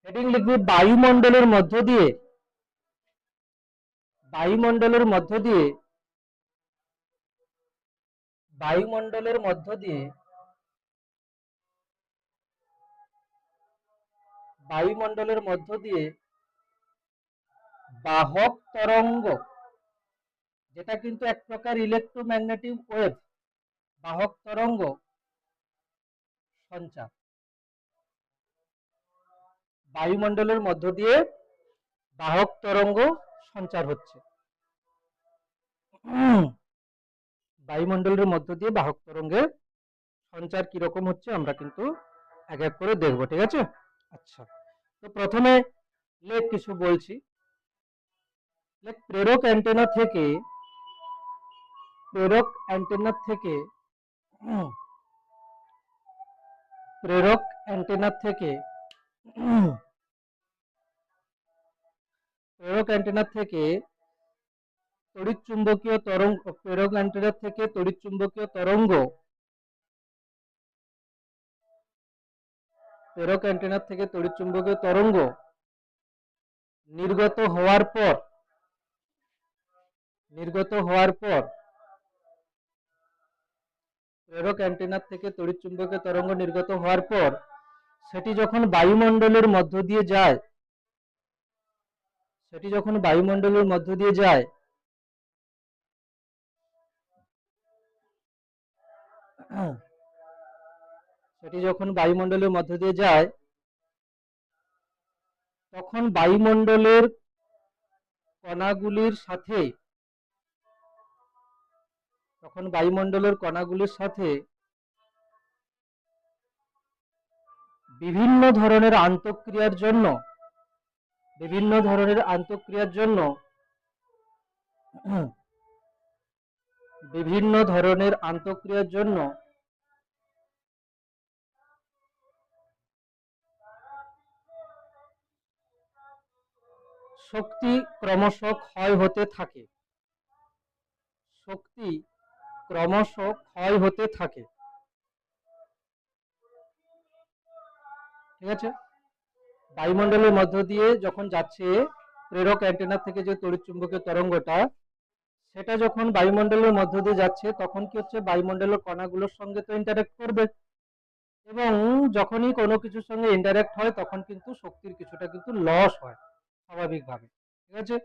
Speaker 1: হেডিং লিখবি বায়ুমণ্ডলের মধ্য দিয়ে বায়ুমণ্ডলের মধ্য দিয়ে বায়ুমণ্ডলের মধ্য দিয়ে বায়ুমণ্ডলের মধ্য দিয়ে বাহক তরঙ্গ, যেটা কিন্তু এক প্রকার ইলেকট্রোম্যাগনেটিক ওয়েভ, বাহক তরঙ্গ সঞ্চার। বায়ুমণ্ডলের মধ্য দিয়ে বাহক তরঙ্গ সঞ্চার হচ্ছে। বায়ুমণ্ডলের মধ্য দিয়ে বাহক তরঙ্গের সঞ্চার কিরকম হচ্ছে আমরা কিন্তু এক এক করে দেখবো, ঠিক আছে? আচ্ছা, তো প্রথমে লেখ কিছু বলছি। লেখ প্রেরক অ্যান্টেনা থেকে প্রেরক অ্যান্টেনা থেকে প্রেরক অ্যান্টেনা থেকে প্রেরক অ্যান্টেনা থেকে তড়িৎ চুম্বকীয় তরঙ্গ, প্রেরক অ্যান্টেনা থেকে তড়িৎ চুম্বকীয় তরঙ্গ, প্রেরক অ্যান্টেনা থেকে তড়িৎ চুম্বকীয় তরঙ্গ নির্গত হওয়ার পর প্রেরক অ্যান্টেনা থেকে তড়িৎ চুম্বকীয় তরঙ্গ নির্গত হওয়ার পর সেটি যখন বায়ুমণ্ডলের মধ্য দিয়ে যায় সেটি যখন বায়ুমণ্ডলের মধ্য দিয়ে যায় তখন বায়ুমণ্ডলের কণাগুলির সাথে বিভিন্ন ধরনের আন্তঃক্রিয়ার জন্য শক্তি ক্রমশ ক্ষয় হতে থাকে। ঠিক আছে? বায়ুমণ্ডলের মধ্য দিয়ে যখন যাচ্ছে প্রেরক অ্যান্টেনা থেকে যে তড়িৎ চুম্বকীয় তরঙ্গটা, সেটা যখন বায়ুমণ্ডলের মধ্য দিয়ে যাচ্ছে তখন কি হচ্ছে, বায়ুমণ্ডলের কণাগুলোর সঙ্গে তো ইন্টারঅ্যাক্ট করবে, এবং যখনই কোনো কিছুর সঙ্গে ইন্টারঅ্যাক্ট হয় তখন কিন্তু শক্তির কিছুটা কিন্তু লস হয় স্বাভাবিকভাবে। ঠিক আছে?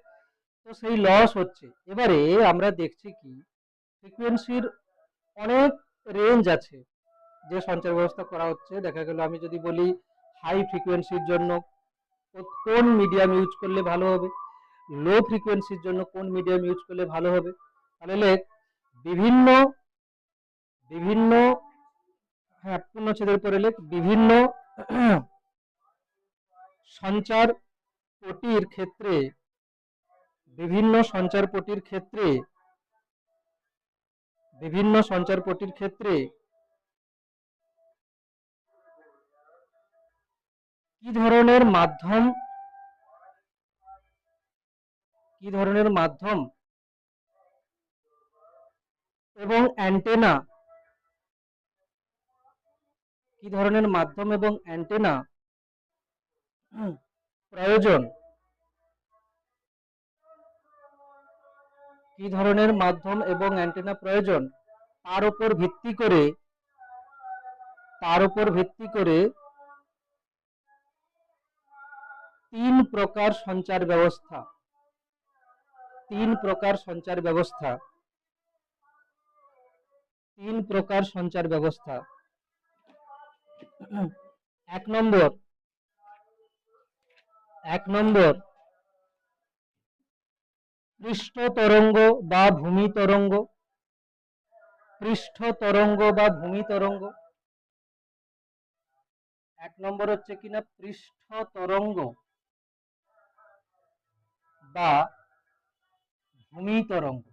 Speaker 1: তো সেই লস হচ্ছে। এবারে আমরা দেখছি কি ফ্রিকোয়েন্সির অনেক রেঞ্জ আছে যে সঞ্চার ব্যবস্থা করা হচ্ছে। দেখা গেল আমি যদি বলি হাই ফ্রিকোয়েন্সির জন্য কোন মিডিয়াম ইউজ করলে ভালো হবে, লো ফ্রিকোয়েন্সির জন্য কোন মিডিয়াম ইউজ করলে ভালো হবে, তাহলে বিভিন্ন বিভিন্ন হ্যাঁ পূর্ণচ্ছেদের পরে বিভিন্ন সঞ্চার পটির ক্ষেত্রে কি ধরনের মাধ্যম এবং অ্যান্টেনা প্রয়োজন তার উপর ভিত্তি করে তিন প্রকার সঞ্চার ব্যবস্থা। এক নম্বর পৃষ্ঠ তরঙ্গ বা ভূমি তরঙ্গ। এক নম্বর হচ্ছে কিনা পৃষ্ঠ তরঙ্গ বা ভূমি তরঙ্গ,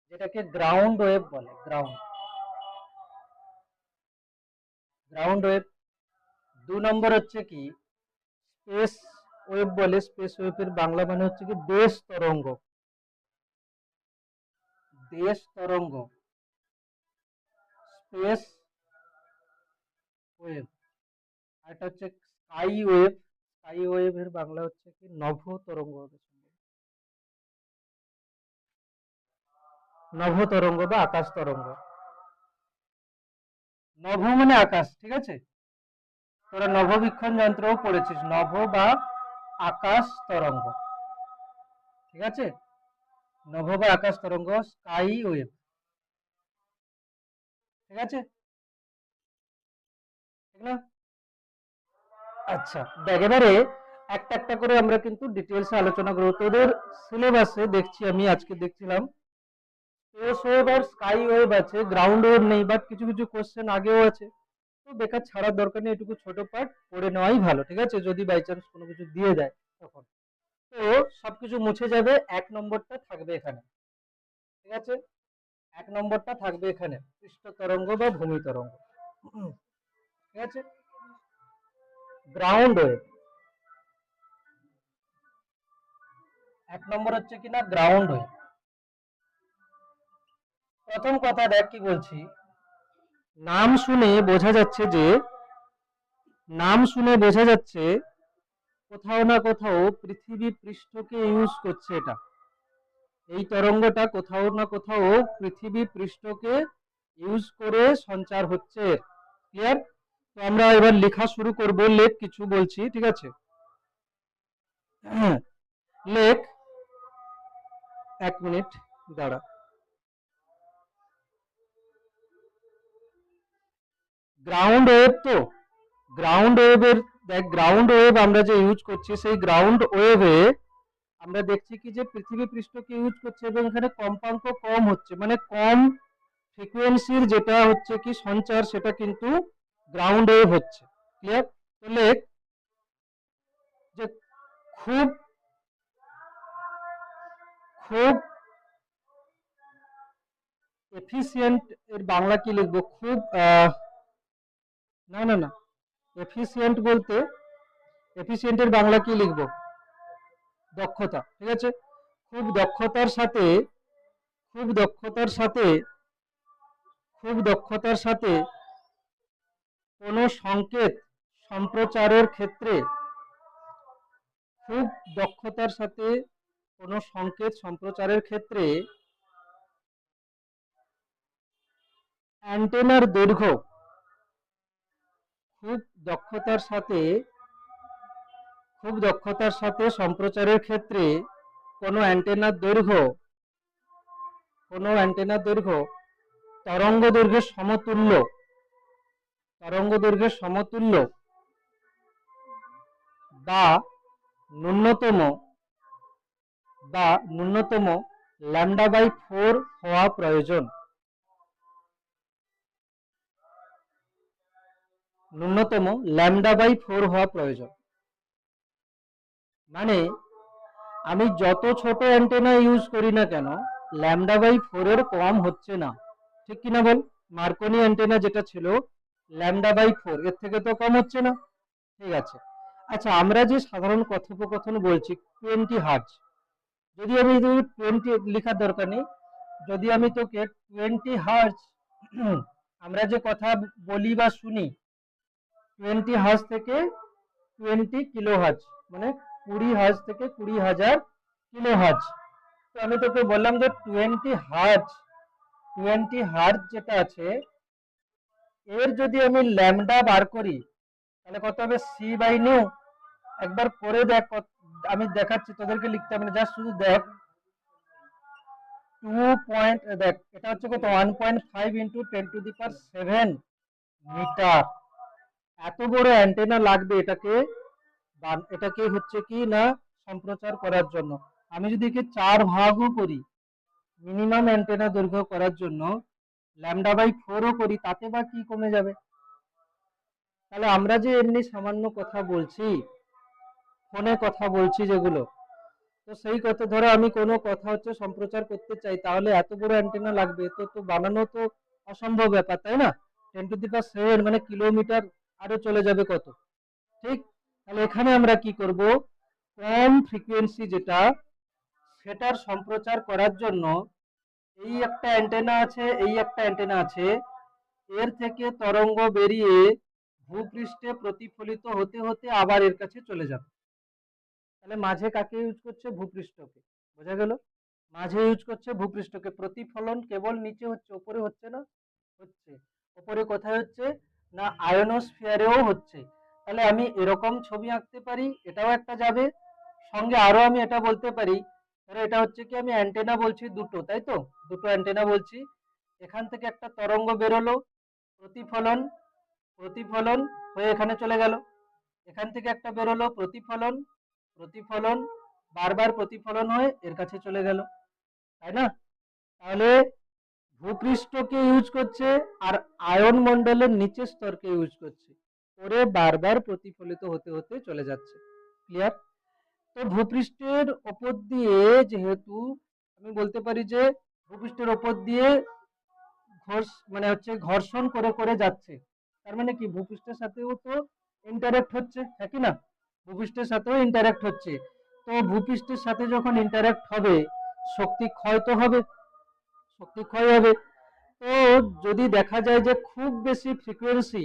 Speaker 1: যেটাকে গ্রাউন্ড ওয়েভ বলে। Ground wave. দু নম্বর হচ্ছে কি স্পেস ওয়েভ বলে। স্পেস ওয়েভের বাংলা মানে হচ্ছে কি দেশ তরঙ্গ। Space wave. আর এটা হচ্ছে স্কাই ওয়েভ। স্কাই ওয়েভের বাংলা হচ্ছে কি নভ তরঙ্গ হবে। নভ তরঙ্গ বা আকাশ তরঙ্গ। নভ মানে আকাশ, ঠিক আছে? তোরা নভবীক্ষণ যন্ত্রও পড়েছিস, নভ বা আকাশ তরঙ্গ, ঠিক আছে? নভ বা আকাশ তরঙ্গ, স্কাই ওয়েভ, ঠিক আছে? ঠিক না? আচ্ছা দেখ, এবারে একটা একটা করে আমরা কিন্তু ডিটেলসে আলোচনা করবো। তোদের সিলেবাসে দেখছি, আমি আজকে দেখছিলাম স্পেস ওয়েভ আর স্কাই ওয়েভ আছে, গ্রাউন্ড ওয়েভ নেই, বাট কিছু কিছু কোশ্চেন আগেও আছে। তো বেকার ছাড়ার দরকার নেই, এটুকু ছোট পার্ট পড়ে নেওয়াই ভালো, ঠিক আছে? যদি বাই চান্স কোনো কিছু দিয়ে দেয় তখন তো সবকিছু মুছে যাবে। এক নম্বরটা থাকবে এখানে, ঠিক আছে? এক নম্বরটা থাকবে এখানে পৃষ্ঠ তরঙ্গ বা ভূমি তরঙ্গ, ঠিক আছে? গ্রাউন্ড ওয়েভ, এক নম্বর হচ্ছে কিনা গ্রাউন্ড ওয়েভ। প্রথম কথা দেখ কি বলছি, নাম শুনে বোঝা যাচ্ছে যে, নাম শুনে বোঝা যাচ্ছে কোথাও না কোথাও পৃথিবী পৃষ্ঠকে ইউজ করছে। এটা, এই তরঙ্গটা কোথাও না কোথাও পৃথিবী পৃষ্ঠকে ইউজ করে সঞ্চার হচ্ছে। ক্লিয়ার? তো আমরা এবার লেখা শুরু করব। লেখ, কিছু বলছি, ঠিক আছে? লেখ, এক মিনিট দাঁড়া। গ্রাউন্ড ওয়েভ, তো গ্রাউন্ড ওয়েভের দেখ, গ্রাউন্ড ওয়েভ আমরা যে ইউজ করছি, সেই গ্রাউন্ড ওয়েভে আমরা দেখছি কি যে পৃথিবী পৃষ্ঠকে ইউজ করছে এবং এখানে কম্পাঙ্ক কম হচ্ছে, মানে কম ফ্রিকোয়েন্সির যেটা হচ্ছে কি সঞ্চার, সেটা কিন্তু গ্রাউন্ড ওয়েভ হচ্ছে। ক্লিয়ার? তো লেখ যে খুব খুব এফিসিয়েন্ট, এর বাংলা কি লিখবো? খুব না না না, এফিসিয়েন্ট বলতে, এফিসিয়েন্টের বাংলা কি লিখবো? দক্ষতা, ঠিক আছে? খুব দক্ষতার সাথে, খুব দক্ষতার সাথে, খুব দক্ষতার সাথে কোনো সংকেত সম্প্রচারের ক্ষেত্রে, খুব দক্ষতার সাথে কোনো সংকেত সম্প্রচারের ক্ষেত্রে অ্যান্টেনার দৈর্ঘ্য, খুব দক্ষতার সাথে, খুব দক্ষতার সাথে সম্প্রচারের ক্ষেত্রে কোনো অ্যান্টেনার দৈর্ঘ্য, কোনো অ্যান্টেনার দৈর্ঘ্য তরঙ্গ দৈর্ঘ্যের সমতুল্য, তরঙ্গ দৈর্ঘ্যের সমতুল্য বা ন্যূনতম, বা ন্যূনতম λ/4 হওয়া প্রয়োজন। ন্যূনতম λ/4 হওয়া প্রয়োজন, মানে আমি যত ছোট অ্যান্টেনা ইউজ করি না কেন, λ/4 এর কম হচ্ছে না, ঠিক কিনা বল? মার্কনি অ্যান্টেনা যেটা ছিল λ/4, এর থেকে তো কম হচ্ছে না, ঠিক আছে? আচ্ছা, আমরা যে সাধারণ কথোপকথন বলছি 20 হার্জ, যদি আমি 20 লেখার দরকার নেই, যদি আমি তোকে 20 হার্জ আমরা যে কথা বলি বা শুনি, 20 হার্জ থেকে 20 কিলো হার্জ, মানে 20 হার্জ থেকে 20,000 কিলো হার্জ। তো আমি তোকে বললাম যে 20 হার্জ যেটা আছে, এর যদি আমি ল্যামডা বার করি, তাহলে কত হবে? c/নিউ। একবার করে দেখ, আমি দেখাচ্ছি, তোদেরকে লিখতে হবে না, জাস্ট শুধু দেখ। দেখ, এটা হচ্ছে কত? 1.5 ইন্টু 10⁷ মিটার। এত বড় অ্যান্টেনা লাগবে এটাকে, এটাকে হচ্ছে কি না সম্প্রচার করার জন্য। আমি যদি একে 4 ভাগও করি, মিনিমাম অ্যান্টেনা দৈর্ঘ্য করার জন্য λ/4ও করি, তাতে বা কি কমে যাবে? তাহলে আমরা যে এমনি সামান্য কথা বলছি, ফোনে কথা বলছি যেগুলো, তো সেই কথা, ধরো আমি কোনো কথা হচ্ছে সম্প্রচার করতে চাই, তাহলে এত বড় অ্যান্টেনা লাগবে, তো তো বানানো তো অসম্ভব ব্যাপার, তাই না? 10⁷, মানে কিলোমিটার আরো চলে যাবে কত, ঠিক? তাহলে এখানে আমরা কি করব? কম ফ্রিকোয়েন্সি যেটা, সেটার সম্প্রচার করার জন্য এই একটা অ্যান্টেনা আছে, এই একটা অ্যান্টেনা আছে, এর থেকে তরঙ্গ বেরিয়ে ভূপৃষ্ঠে প্রতিফলিত হতে হতে আবার এর কাছে চলে যাবে। তাহলে মাঝে কাকে ইউজ করছে? ভূপৃষ্ঠকে। বোঝা গেল? মাঝে ইউজ করছে ভূপৃষ্ঠকে। প্রতিফলন কেবল নিচে হচ্ছে, উপরে হচ্ছে না? হচ্ছে। উপরে কোথায় হচ্ছে? না আয়োনোস্ফিয়ারেও হচ্ছে। তাহলে আমি এরকম ছবি আঁকতে পারি, এটাও একটা যাবে। সঙ্গে আরো আমি এটা বলতে পারি, ধরো এটা হচ্ছে কি আমি অ্যান্টেনা বলছি দুটো, তাই তো? দুটো অ্যান্টেনা বলছি। এখান থেকে একটা তরঙ্গ বেরোলো, প্রতিফলন, প্রতিফলন হয়ে এখানে চলে গেল। এখান থেকে একটা বেরোলো, প্রতিফলন, প্রতিফলন, বারবার প্রতিফলন হয়ে এর কাছে চলে গেল, তাই না? তাহলে ভূপৃষ্ঠকে ইউজ করছে আর আয়ন মণ্ডলের নিচের স্তরকে ইউজ করছে, করে বারবার প্রতিফলিত হতে হতে চলে যাচ্ছে। ক্লিয়ার? তো ভূপৃষ্ঠের ওপর দিয়ে যেহেতু আমি বলতে পারি যে ভূপৃষ্ঠের ওপর দিয়ে মানে হচ্ছে ঘর্ষণ করে করে যাচ্ছে, তার মানে কি ভূপৃষ্ঠের সাথেও তো ইন্টারঅ্যাক্ট হচ্ছে, হ্যাঁ কি না? ভূপৃষ্ঠের সাথেও ইন্টারঅ্যাক্ট হচ্ছে। তো ভূপৃষ্ঠের সাথে যখন ইন্টারঅ্যাক্ট হবে, শক্তি ক্ষয় তো হবে, শক্তি ক্ষয় হবে। তো যদি দেখা যায় যে খুব বেশি ফ্রিকোয়েন্সি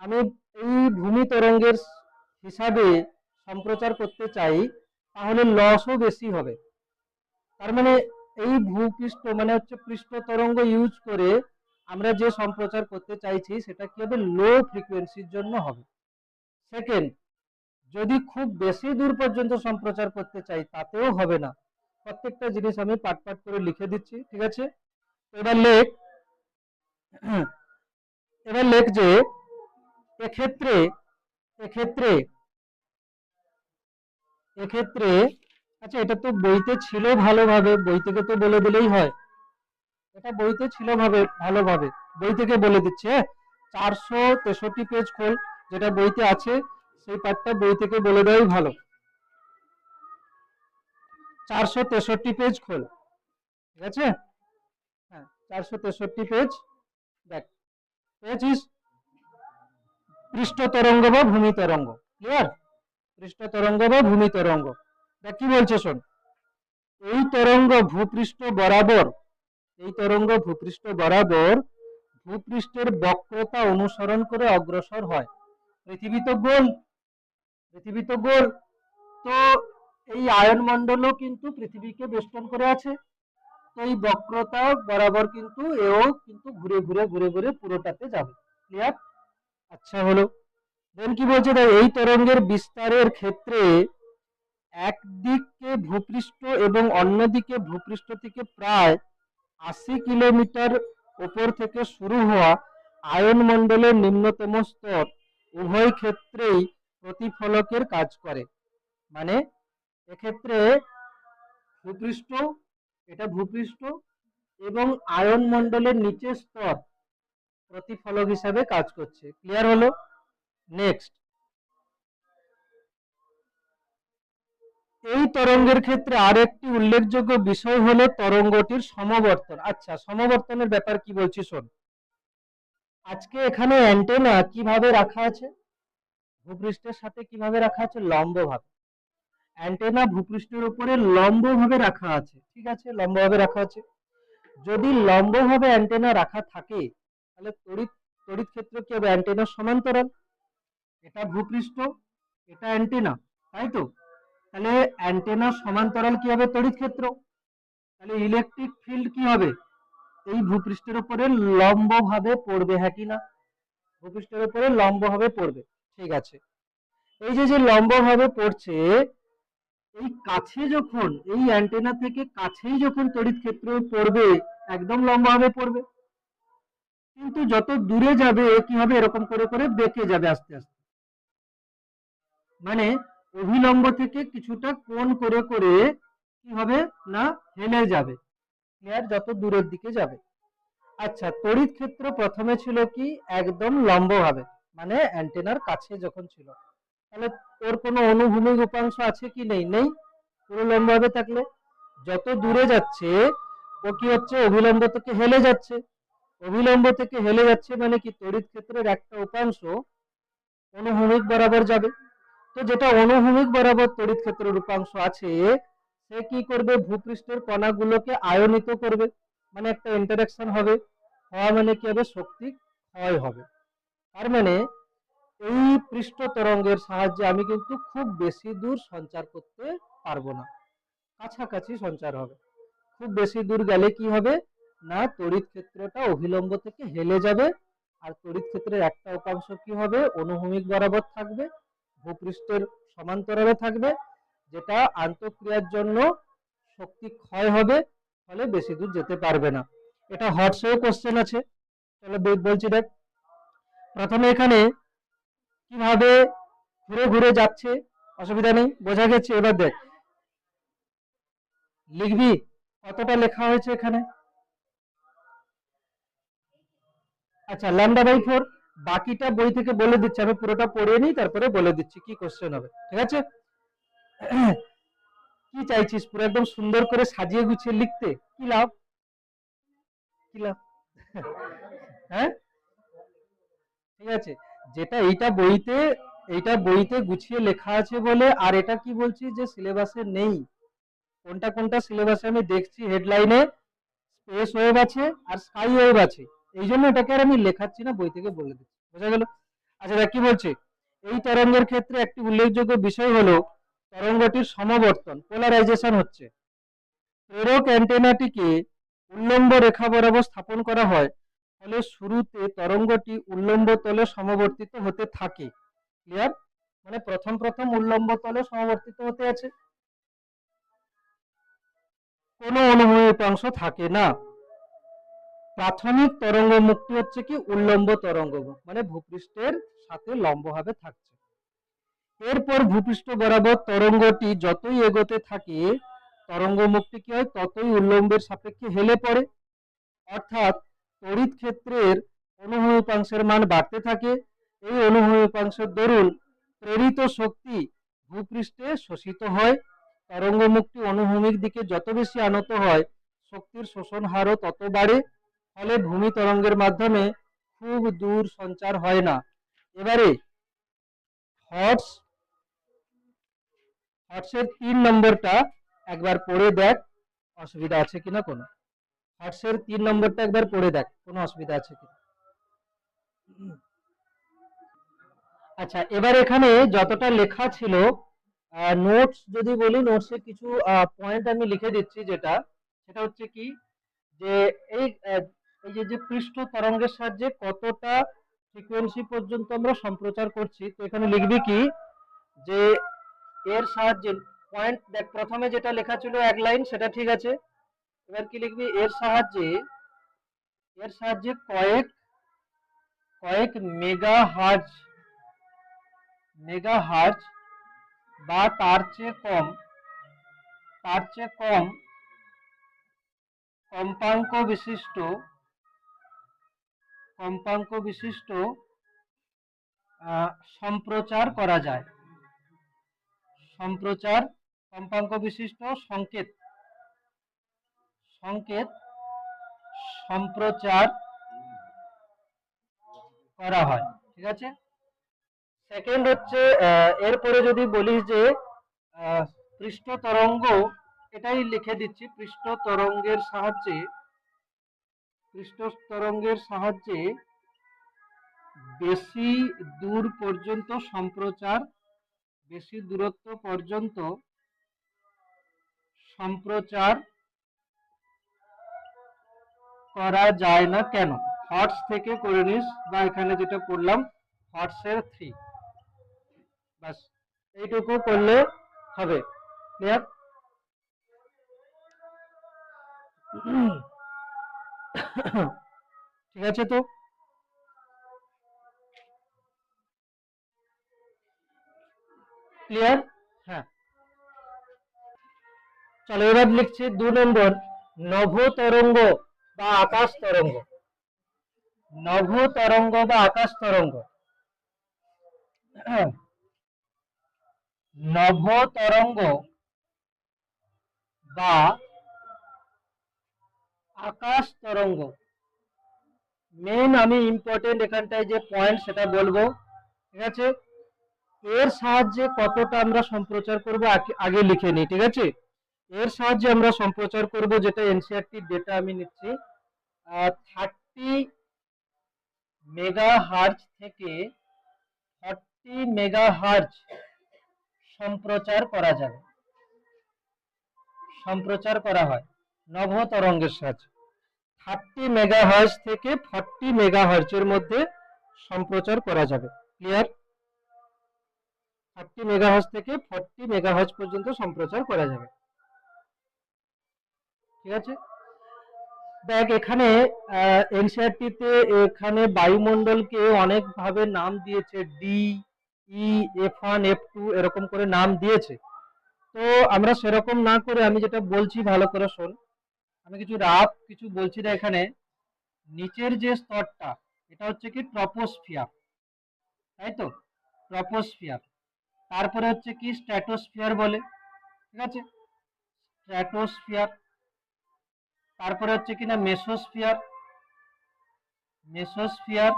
Speaker 1: আমি এই ভূমি তরঙ্গের হিসাবে সম্প্রচার করতে চাই, তাহলে লসও বেশি হবে। তার মানে এই ভূপৃষ্ঠ মানে হচ্ছে পৃষ্ঠ তরঙ্গ ইউজ করে আমরা যে সম্প্রচার করতে চাইছি সেটা কি হবে? লো ফ্রিকোয়েন্সির জন্য হবে। সেকেন্ড, যদি খুব বেশি দূর পর্যন্ত সম্প্রচার করতে চাই তাতেও হবে না। প্রত্যেকটা জিনিস আমি পাট পাট করে লিখে দিচ্ছি, ঠিক আছে? এবার লেখ, এবার লেখ যে এক্ষেত্রে এক্ষেত্রে এক্ষেত্রে আচ্ছা এটা তো বইতে ছিল ভালোভাবে, বই থেকে তো বলে দিলেই হয়। এটা বইতে ছিল ভালোভাবে, বই থেকে বলে দিচ্ছে। হ্যাঁ, 463 পেজ খোল, যেটা বইতে আছে সেই পাঠটা বই থেকে বলে দেওয়াই ভালো। 463 পেজ খোল, ঠিক আছে? হ্যাঁ, 463 পেজ দেখ, পেয়েছিস? পৃষ্ঠ তরঙ্গ বা ভূমি তরঙ্গ। ক্লিয়ার? পৃষ্ঠ তরঙ্গ বা ভূমি তরঙ্গ। দেখ কি বলছে শোন। এই তরঙ্গ ভূপৃষ্ঠ বরাবর, এই তরঙ্গ ভূপৃষ্ঠ বরাবর ভূপৃষ্ঠের বক্রতা অনুসরণ করে অগ্রসর হয়। পৃথিবী তো গোল, পৃথিবী তো গোল, তো এই আয়ন মণ্ডলও কিন্তু পৃথিবীকে বেষ্টন করে আছে। তো এই বক্রতা বরাবর কিন্তু এও কিন্তু ঘুরে ঘুরে ঘুরে ঘুরে পুরোটাতে যাবে। ক্লিয়ার? আচ্ছা হলো। দেন কি বলছে, এই তরঙ্গের বিস্তারের ক্ষেত্রে একদিকে ভূপৃষ্ঠ এবং অন্যদিকে ভূপৃষ্ঠ থেকে প্রায় 80 কিলোমিটার উপর থেকে শুরু হওয়া আয়ন মণ্ডলের নিম্নতম স্তর উভয় ক্ষেত্রেই প্রতিফলকের কাজ করে। মানে এক্ষেত্রে ভূপৃষ্ঠ, এটা ভূপৃষ্ঠ এবং আয়ন মণ্ডলের নিচের স্তর প্রতিফলক হিসাবে কাজ করছে। ক্লিয়ার হলো? নেক্সট, এই তরঙ্গের ক্ষেত্রে আরেকটি উল্লেখযোগ্য বিষয় হলো তরঙ্গটির সমবর্তন। আচ্ছা, সমবর্তনের ব্যাপার কি বলছি শোন। আজকে এখানে অ্যান্টেনা কিভাবে রাখা আছে? ভূপৃষ্ঠের সাথে কিভাবে রাখা আছে? লম্বভাবে। অ্যান্টেনা ভূপৃষ্ঠের উপরে লম্বভাবে রাখা আছে, ঠিক আছে? লম্বভাবে রাখা আছে। যদি লম্বভাবে অ্যান্টেনা রাখা থাকে তাহলে তড়িৎ তড়িৎ ক্ষেত্র কি হবে? অ্যান্টেনার সমান্তরাল। এটা ভূপৃষ্ঠ, এটা অ্যান্টেনা, তাই তো? তাহলে অ্যান্টেনার সমান্তরাল কি হবে? তড়িৎ ক্ষেত্র। তাহলে ইলেকট্রিক ফিল্ড কি হবে? এই ভূপৃষ্ঠের উপরে লম্বভাবে পড়বে, হ্যাঁ কি না? ভূপৃষ্ঠের উপরে লম্বভাবে পড়বে, ঠিক আছে? এই যে যে লম্বভাবে পড়ছে, এই কাছে যখন এই অ্যান্টেনা থেকে কাছেই যখন তড়িৎ ক্ষেত্র পড়বে, একদম লম্বভাবে পড়বে। কিন্তু যত দূরে যাবে কি হবে? এরকম করে করে বেঁকে যাবে আস্তে আস্তে, মানে অভিলম্ব থেকে কিছুটা কোণ করে করে কি হবে না হেলে যাবে। ক্লিয়ার? যত দূরের দিকে যাবে। আচ্ছা, তড়িৎ ক্ষেত্র প্রথমে ছিল কি? একদম লম্বভাবে, মানে অ্যান্টেনার কাছে যখন ছিল। তাহলে ওর কোনো অনুভূমিক উপাংশ আছে কি? নেই, নেই। পুরো লম্বভাবে থাকলে যত দূরে যাচ্ছে ও কি হচ্ছে? অভিলম্ব থেকে হেলে যাচ্ছে। অভিলম্ব থেকে হেলে যাচ্ছে মানে কি? তড়িৎ ক্ষেত্রের একটা উপাংশ অনুভূমিক বরাবর যাবে। তো যেটা অনুভূমিক বরাবর তড়িৎ ক্ষেত্রের উপাংশ আছে, সে কি করবে? ভূপৃষ্ঠের কণাগুলোকে আয়নিত করবে, মানে একটা ইন্টারাকশন হবে। হওয়া মানে কি হবে? শক্তি ক্ষয় হবে। তার মানে এই পৃষ্ঠ তরঙ্গের সাহায্যে আমি কিন্তু খুব বেশি দূর সঞ্চার করতে পারবো না, কাছাকাছি সঞ্চার হবে। খুব বেশি দূর গেলে কি হবে না, তড়িৎ ক্ষেত্রটা অভিলম্ব থেকে হেলে যাবে, আর তড়িৎ ক্ষেত্রের একটা উপাংশ কি হবে, অনুভূমিক বরাবর থাকবে, ভূপৃষ্ঠের সমান্তরালে থাকবে, যেটা আন্তঃক্রিয়ার জন্য শক্তি ক্ষয় হবে, ফলে বেশি দূর যেতে পারবে না। এটা হটসেও কোশ্চেন আছে, চলো বলছি দেখ। প্রথমে এখানে কিভাবে ঘুরে ঘুরে যাচ্ছে, অসুবিধা নেই, বোঝা গেছে। এবার দেখ লিখবি কতটা লেখা হয়েছে এখানে। আচ্ছা, λ/4, বাকিটা বই থেকে বলে দিচ্ছি, আমি পুরোটা পড়ে নিই তারপরে বলে দিচ্ছি কি কোশ্চেন হবে, ঠিক আছে? কি চাইছিস পুরো একদম সুন্দর করে সাজিয়ে গুছিয়ে লিখতে, কি লাভ, কি লাভ? হ্যাঁ, ঠিক আছে, যেটা এইটা বইতে গুছিয়ে লেখা আছে বলে, আর এটা কি বলছি যে সিলেবাসে নেই, কোনটা কোনটা সিলেবাসে আমি দেখছি, হেডলাইনে স্পেস ওয়েভ আছে আর স্কাই ওয়েভ আছে, এই জন্য এটাকে আর আমি লেখাচ্ছি না, বই থেকে বলে দিচ্ছি, বোঝা গেল? আচ্ছা দেখ কি বলছে, এই তরঙ্গের ক্ষেত্রে একটি উল্লেখযোগ্য বিষয় হলো তরঙ্গটির সমবর্তন, পোলারাইজেশন হচ্ছে। প্রেরক অ্যান্টেনাটিকে উল্লম্ব রেখা বরাবর স্থাপন করা হয়, ফলে শুরুতে তরঙ্গটি উল্লম্ব তলে সমবর্তিত হতে থাকে। ক্লিয়ার? মানে প্রথম প্রথম উল্লম্ব তলে সমবর্তিত হতে আছে, কোনো অনুভূমিক উপাংশ থাকে না। প্রাথমিক তরঙ্গ মুক্তি হচ্ছে কি উল্লম্ব তরঙ্গ মুখ, মানে ভূপৃষ্ঠের সাথে লম্বভাবে থাকছে। এরপর ভূপৃষ্ঠ বরাবর তরঙ্গটি যতই এগোতে থাকে, তরঙ্গ মুক্তি কি হয়, ততই উল্লম্বের সাপেক্ষে হেলে পড়ে, অর্থাৎ তড়িৎ ক্ষেত্রের অনুভূমিক উপাংশের মান বাড়তে থাকে। এই অনুভূমিক উপাংশের দরুন প্রেরিত শক্তি ভূপৃষ্ঠে শোষিত হয়। তরঙ্গ মুক্তি অনুভূমিক দিকে যত বেশি আনত হয়, শক্তির শোষণ হারও তত বাড়ে, ফলে ভূমি তরঙ্গের মাধ্যমে খুব দূর সঞ্চার হয় না। এবারে হটসের 3 নম্বরটা একবার পড়ে দেখ, অসুবিধা আছে কিনা কোনো। হটসের 3 নম্বরটা একবার পড়ে দেখ, কোনো অসুবিধা আছে কিনা। আচ্ছা, এবার এখানে যতটা লেখা ছিল, নোটস যদি বলি, নোটসে কিছু পয়েন্ট আমি লিখে দিচ্ছি, সেটা হচ্ছে কি যে এই এই যে পৃষ্ঠ তরঙ্গের সাহায্যে কতটা ফ্রিকোয়েন্সি পর্যন্ত আমরা সম্প্রচার করছি, তো এখানে লিখবি কি যে এর সাহায্যে, পয়েন্ট দেখ, প্রথমে যেটা লেখা ছিল এক লাইন সেটা ঠিক আছে, এবার কি লিখবি, এর সাহায্যে কয়েক কয়েক মেগাহার্জ বা তার চেয়ে কম কম্পাঙ্ক বিশিষ্ট সম্প্রচার করা যায়, কম্পাঙ্ক বিশিষ্ট সংকেত সম্প্রচার করা হয়, ঠিক আছে। সেকেন্ড হচ্ছে, এরপরে যদি বলি যে পৃষ্ঠ তরঙ্গ, এটাই লিখে দিচ্ছি, পৃষ্ঠ তরঙ্গের সাহায্যে বেশি দূরত্ব পর্যন্ত সম্প্রচার করা যায় না কেন? হটস থেকে করে নিস, বা এখানে যেটা পড়লাম হটসের 3, বাস এইটুকু করলে হবে। ক্লিয়ার? ঠিক আছে, তো ক্লিয়ার? হ্যাঁ, চলো এবার লিখছি 2 নম্বর, নভ তরঙ্গ বা আকাশ তরঙ্গ। নভ তরঙ্গ বা আকাশ তরঙ্গ, নভ তরঙ্গ বা আকাশ তরঙ্গ, মেন আমি ইম্পর্টেন্ট এখানটায় যে পয়েন্ট সেটা বলবো, ঠিক আছে। এর সাহায্যে কতটা আমরা সম্প্রচার করব আগে লিখে নিই, ঠিক আছে। এর সাহায্যে আমরা সম্প্রচার করব, যেটা এনসিইআরটি ডেটা আমি নিচ্ছি, 30 মেগাহার্জ থেকে মেগাহার্জ সম্প্রচার করা যাবে, সম্প্রচার করা হয় নভ তরঙ্গের সাহায্যে। 30 মেগাহার্জ থেকে 40 মেগাহার্জের মধ্যে সম্প্রচার করা যাবে। ক্লিয়ার? 30 মেগাহার্জ থেকে 40 মেগাহার্জ পর্যন্ত সম্প্রচার করা যাবে। ঠিক আছে, দেখ এখানে এনসিইআরটিতে এখানে বায়ুমণ্ডলকে অনেক ভাবে নাম দিয়েছে, ডি, ই, F1, F2 এরকম করে নাম দিয়েছে। তো আমরা সেরকম না করে আমি যেটা বলছি ভালো করে শোন, আমি কিছু রাফ কিছু বলছি না। এখানে নিচের যে স্তরটা এটা হচ্ছে কি ট্রপোস্ফিয়ার, তাই তো, ট্রপোস্ফিয়ার। তারপরে হচ্ছে কি স্ট্র্যাটোস্ফিয়ার বলে, ঠিক আছে, স্ট্র্যাটোস্ফিয়ার। তারপরে হচ্ছে কিনা মেসোস্ফিয়ার, মেসোস্ফিয়ার।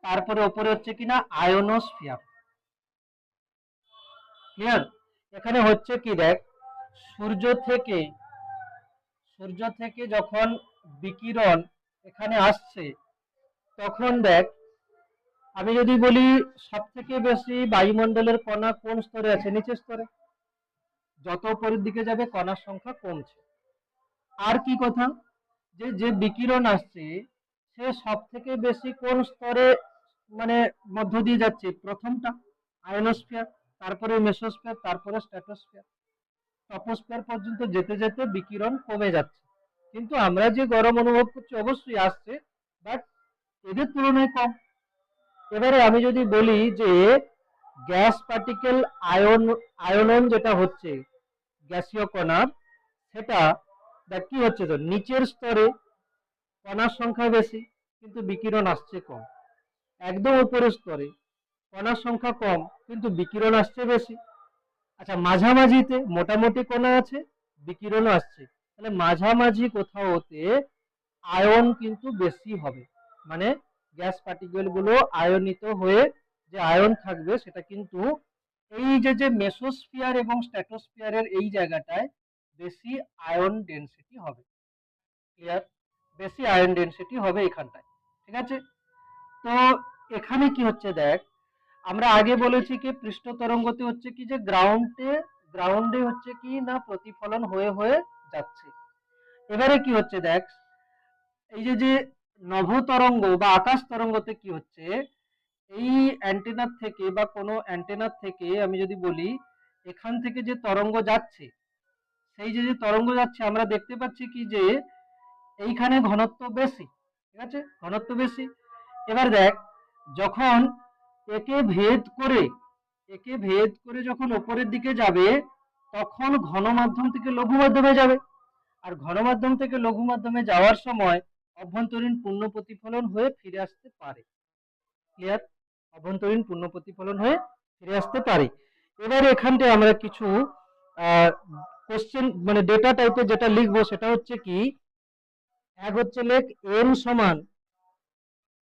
Speaker 1: তারপরে ওপরে হচ্ছে কিনা আয়োনোস্ফিয়ার। ক্লিয়ার? এখানে হচ্ছে কি দেখ, সূর্য থেকে যখন বিকিরণ এখানে আসছে তখন দেখ, আমি যদি বলি সব থেকে বেশি বায়ুমণ্ডলের কণা কোন স্তরে আছে? নিচের স্তরে। যত উপরের দিকে যাবে কণার সংখ্যা কমছে। আর কি কথা, যে যে বিকিরণ আসছে সে সব থেকে বেশি কোন স্তরে মানে মধ্য দিয়ে যাচ্ছে? প্রথমটা আয়োনোস্ফিয়ার, তারপরে মেসোস্ফিয়ার, তারপরে স্ট্র্যাটোস্ফিয়ার। ট্রপোস্ফিয়ার পর্যন্ত যেতে যেতে বিকিরণ কমে যাচ্ছে, কিন্তু আমরা যে গরম অনুভব করছি অবশ্যই আসছে, বাট এদের তুলনায় কম। এবারে আমি যদি বলি যে গ্যাস পার্টিকেল আয়নন যেটা হচ্ছে গ্যাসীয় কণার, সেটা দেখ কি হচ্ছে, তো নিচের স্তরে কণার সংখ্যা বেশি কিন্তু বিকিরণ আসছে কম, একদম উপরের স্তরে কণার সংখ্যা কম কিন্তু বিকিরণ আসছে বেশি। আচ্ছা, মাঝামাঝিতে মোটামুটি কণা আছে, বিকিরণও আসছে, তাহলে মাঝামাঝি কোথাওতে আয়ন কিন্তু বেশি হবে, মানে গ্যাস পার্টিকেল গুলো আয়নিত হয়ে যে আয়ন থাকবে সেটা কিন্তু এই যে যে মেসোস্ফিয়ার এবং স্ট্র্যাটোস্ফিয়ারের এই জায়গাটায় বেশি আয়ন ডেনসিটি হবে। ক্লিয়ার? বেশি আয়ন ডেনসিটি হবে এখানটায়। ঠিক আছে, তো এখানে কি হচ্ছে দেখ, আমরা আগে বলেছি কি পৃষ্ঠ তরঙ্গতে হচ্ছে কি যে গ্রাউন্ডে হচ্ছে কি না প্রতিফলন হয়ে হয়ে যাচ্ছে। এবারে কি হচ্ছে দেখ, এই যে যে নভ তরঙ্গ বা আকাশ তরঙ্গতে কি হচ্ছে, এই অ্যান্টেনার থেকে বা কোনো অ্যান্টেনার থেকে আমি যদি বলি এখান থেকে যে তরঙ্গ যাচ্ছে, সেই যে যে তরঙ্গ যাচ্ছে আমরা দেখতে পাচ্ছি কি যে এইখানে ঘনত্ব বেশি। ঠিক আছে, ঘনত্ব বেশি। এবার দেখ, যখন একে ভেদ করে যখন উপরের দিকে যাবে তখন ঘন মাধ্যম থেকে লঘু মাধ্যমে যাবে, আর ঘন মাধ্যম থেকে লঘু মাধ্যমে যাওয়ার সময় অভ্যন্তরীণ পূর্ণ প্রতিফলন হয়ে ফিরে আসতে পারে। ক্লিয়ার? অভ্যন্তরীণ পূর্ণ প্রতিফলন হয়ে ফিরে আসতে পারে। এবারে এখানটায় আমরা কিছু কোশ্চেন মানে ডেটা টাইপের যেটা লিখবো সেটা হচ্ছে কি, এক হচ্ছে লেখ এন সমান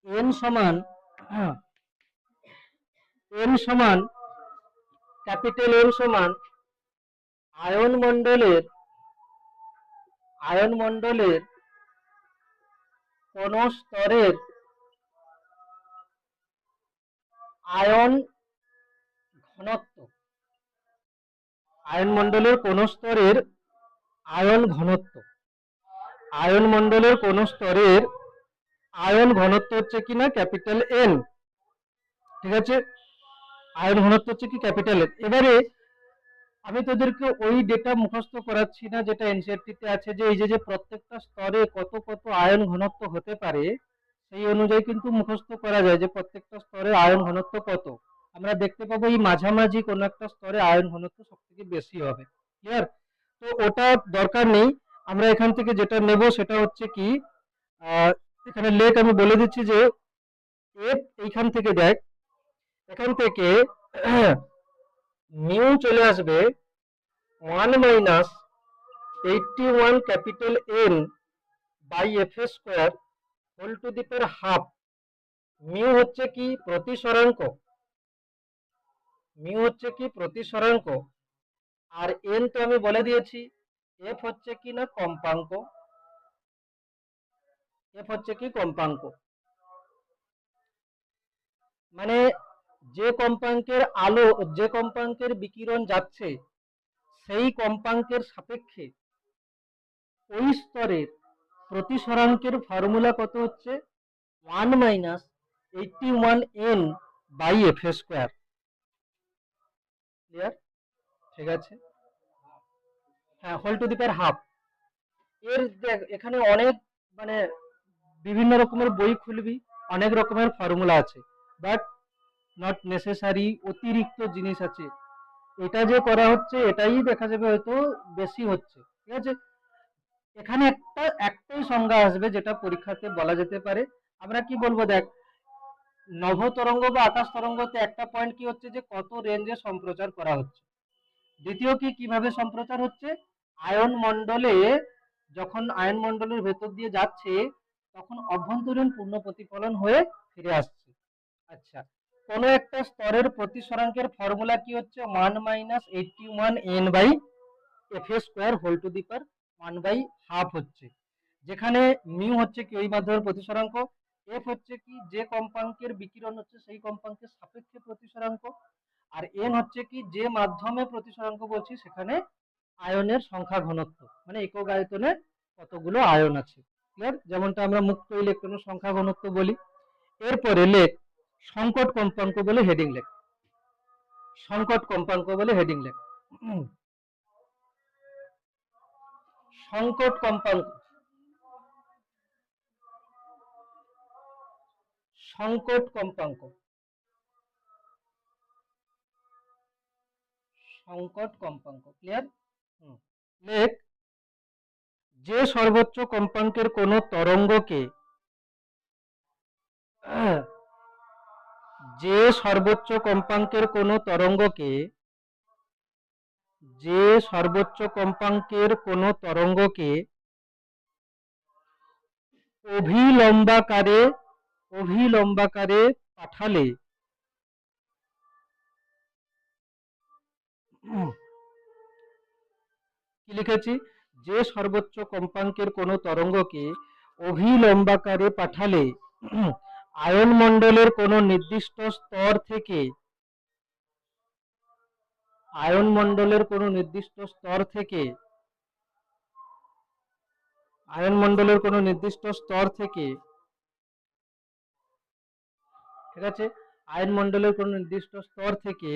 Speaker 1: এন সমান এন সমান ক্যাপিটাল এন সমান আয়ন মণ্ডলের কোন স্তরের আয়ন ঘনত্ব, আয়ন মণ্ডলের কোন স্তরের আয়ন ঘনত্ব, আয়ন মণ্ডলের কোন স্তরের আয়ন ঘনত্ব হচ্ছে কিনা ক্যাপিটাল এন। ঠিক আছে, আয়ন ঘনত্ব হচ্ছে কি ক্যাপিটাল এন। এবারে আমি তোদেরকে ওই ডেটা মুখস্থ করাচ্ছি না যেটা এনসিইআরটিতে আছে, যে এই যে যে প্রত্যেকটা স্তরে কত কত আয়ন ঘনত্ব হতে পারে সেই অনুযায়ী কিন্তু মুখস্থ করা যায় যে প্রত্যেকটা স্তরে আয়ন ঘনত্ব কত। আমরা দেখতে পাবো এই মাঝামাঝি কোন একটা স্তরে আয়ন ঘনত্ব সব থেকে বেশি হবে। ক্লিয়ার? তো ওটা দরকার নেই, আমরা এখান থেকে যেটা নেব সেটা হচ্ছে কি, এখানে লেখ আমি বলে দিচ্ছি যে এফ, এইখান থেকে দেখ, এখান থেকে মিউ চলে আসবে 1 minus 81 capital N by F square whole to the power half. Mu হচ্ছে কি প্রতিসরাঙ্ক, আর এন তো আমি বলে দিয়েছি, এফ হচ্ছে কি না কম্পাঙ্ক, মানে যে কম্পাঙ্কের আলো, যে কম্পাঙ্কের বিকিরণ যাচ্ছে সেই কম্পাঙ্কের সাপেক্ষে ওই স্তরের প্রতিসরাঙ্কের ফর্মুলা কত হচ্ছে 1 - 81n/f²। ক্লিয়ার? ঠিক আছে, হ্যাঁ, whole to the power half. এর দেখ এখানে অনেক মানে বিভিন্ন রকমের বই খুলবি, অনেক রকমের ফর্মুলা আছে, বাট নট নেসেসারি, অতিরিক্ত জিনিস আছে। এটা যে করা হচ্ছে এটাই দেখা যাবে হয়তো বেশি হচ্ছে, ঠিক আছে। এখানে একটাই সংজ্ঞা আসবে যেটা পরীক্ষাতে বলা যেতে পারে। আমরা কি বলবো, দেখ, নভ তরঙ্গ বা আকাশ তরঙ্গতে একটা পয়েন্ট কি হচ্ছে যে কত রেঞ্জে সম্প্রচার করা হচ্ছে। দ্বিতীয় কি, কিভাবে সম্প্রচার হচ্ছে, আয়ন মণ্ডলে, যখন আয়ন মণ্ডলের ভেতর দিয়ে যাচ্ছে তখন অভ্যন্তরীণ পূর্ণ প্রতিফলন হয়ে ফিরে আসছে। আচ্ছা, কোন একটা স্তরের প্রতিসরাঙ্কের ফর্মুলা কি হচ্ছে 1 - 81n/f² হোল টু দি পাওয়ার 1/2 হচ্ছে, যেখানে মিউ হচ্ছে কি ওই মাধ্যমের প্রতিসরাঙ্ক, এফ হচ্ছে কি যে কম্পাঙ্কের বিকিরণ হচ্ছে সেই কম্পাঙ্কের সাপেক্ষে প্রতিসরাঙ্ক, আর এন হচ্ছে কি যে মাধ্যমে প্রতিসরাঙ্ক বলছি সেখানে আয়নের সংখ্যা ঘনত্ব, মানে একক আয়তনে কতগুলো আয়ন আছে। ক্লিয়ার? যেমনটা আমরা মুক্ত ইলেকট্রনের সংখ্যা ঘনত্ব বলি। এরপরে লেখ সংকট কম্পাঙ্ক বলে হেডিং লেখ, সংকট কম্পাঙ্ক বলে হেডিং লেখ। সংকট কম্পাঙ্ক, সংকট কম্পাঙ্ক, সংকট কম্পাঙ্ক। ক্লিয়ার? লেখ যে সর্বোচ্চ কম্পাঙ্কের কোন তরঙ্গকে, যে সর্বোচ্চ কম্পাঙ্কের কোন তরঙ্গকে, যে সর্বোচ্চ কম্পাঙ্কের কোন তরঙ্গকে অভিলম্বাকারে, অভিলম্বাকারে পাঠালে, কি লিখেছি, যে সর্বোচ্চ কম্পাঙ্কের কোন তরঙ্গকে অভিলম্বাকারে পাঠালে আয়ন মণ্ডলের কোন নির্দিষ্ট স্তর থেকে, আয়ন মণ্ডলের কোন নির্দিষ্ট স্তর থেকে, আয়ন মণ্ডলের কোন নির্দিষ্ট স্তর থেকে, ঠিক আছে, আয়ন মণ্ডলের কোন নির্দিষ্ট স্তর থেকে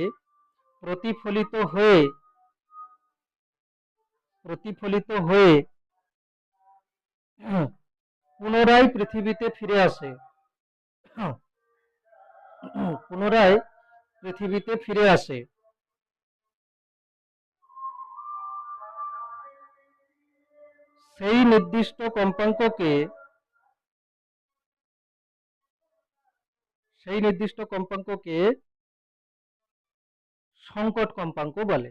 Speaker 1: প্রতিফলিত হয়ে, প্রতিফলিত হয়ে পুনরায় পৃথিবীতে ফিরে আসে, পুনরায় পৃথিবীতে ফিরে আসে, সেই নির্দিষ্ট কম্পাঙ্ককে, সেই নির্দিষ্ট কম্পাঙ্ককে সংকট কম্পাঙ্ক বলে।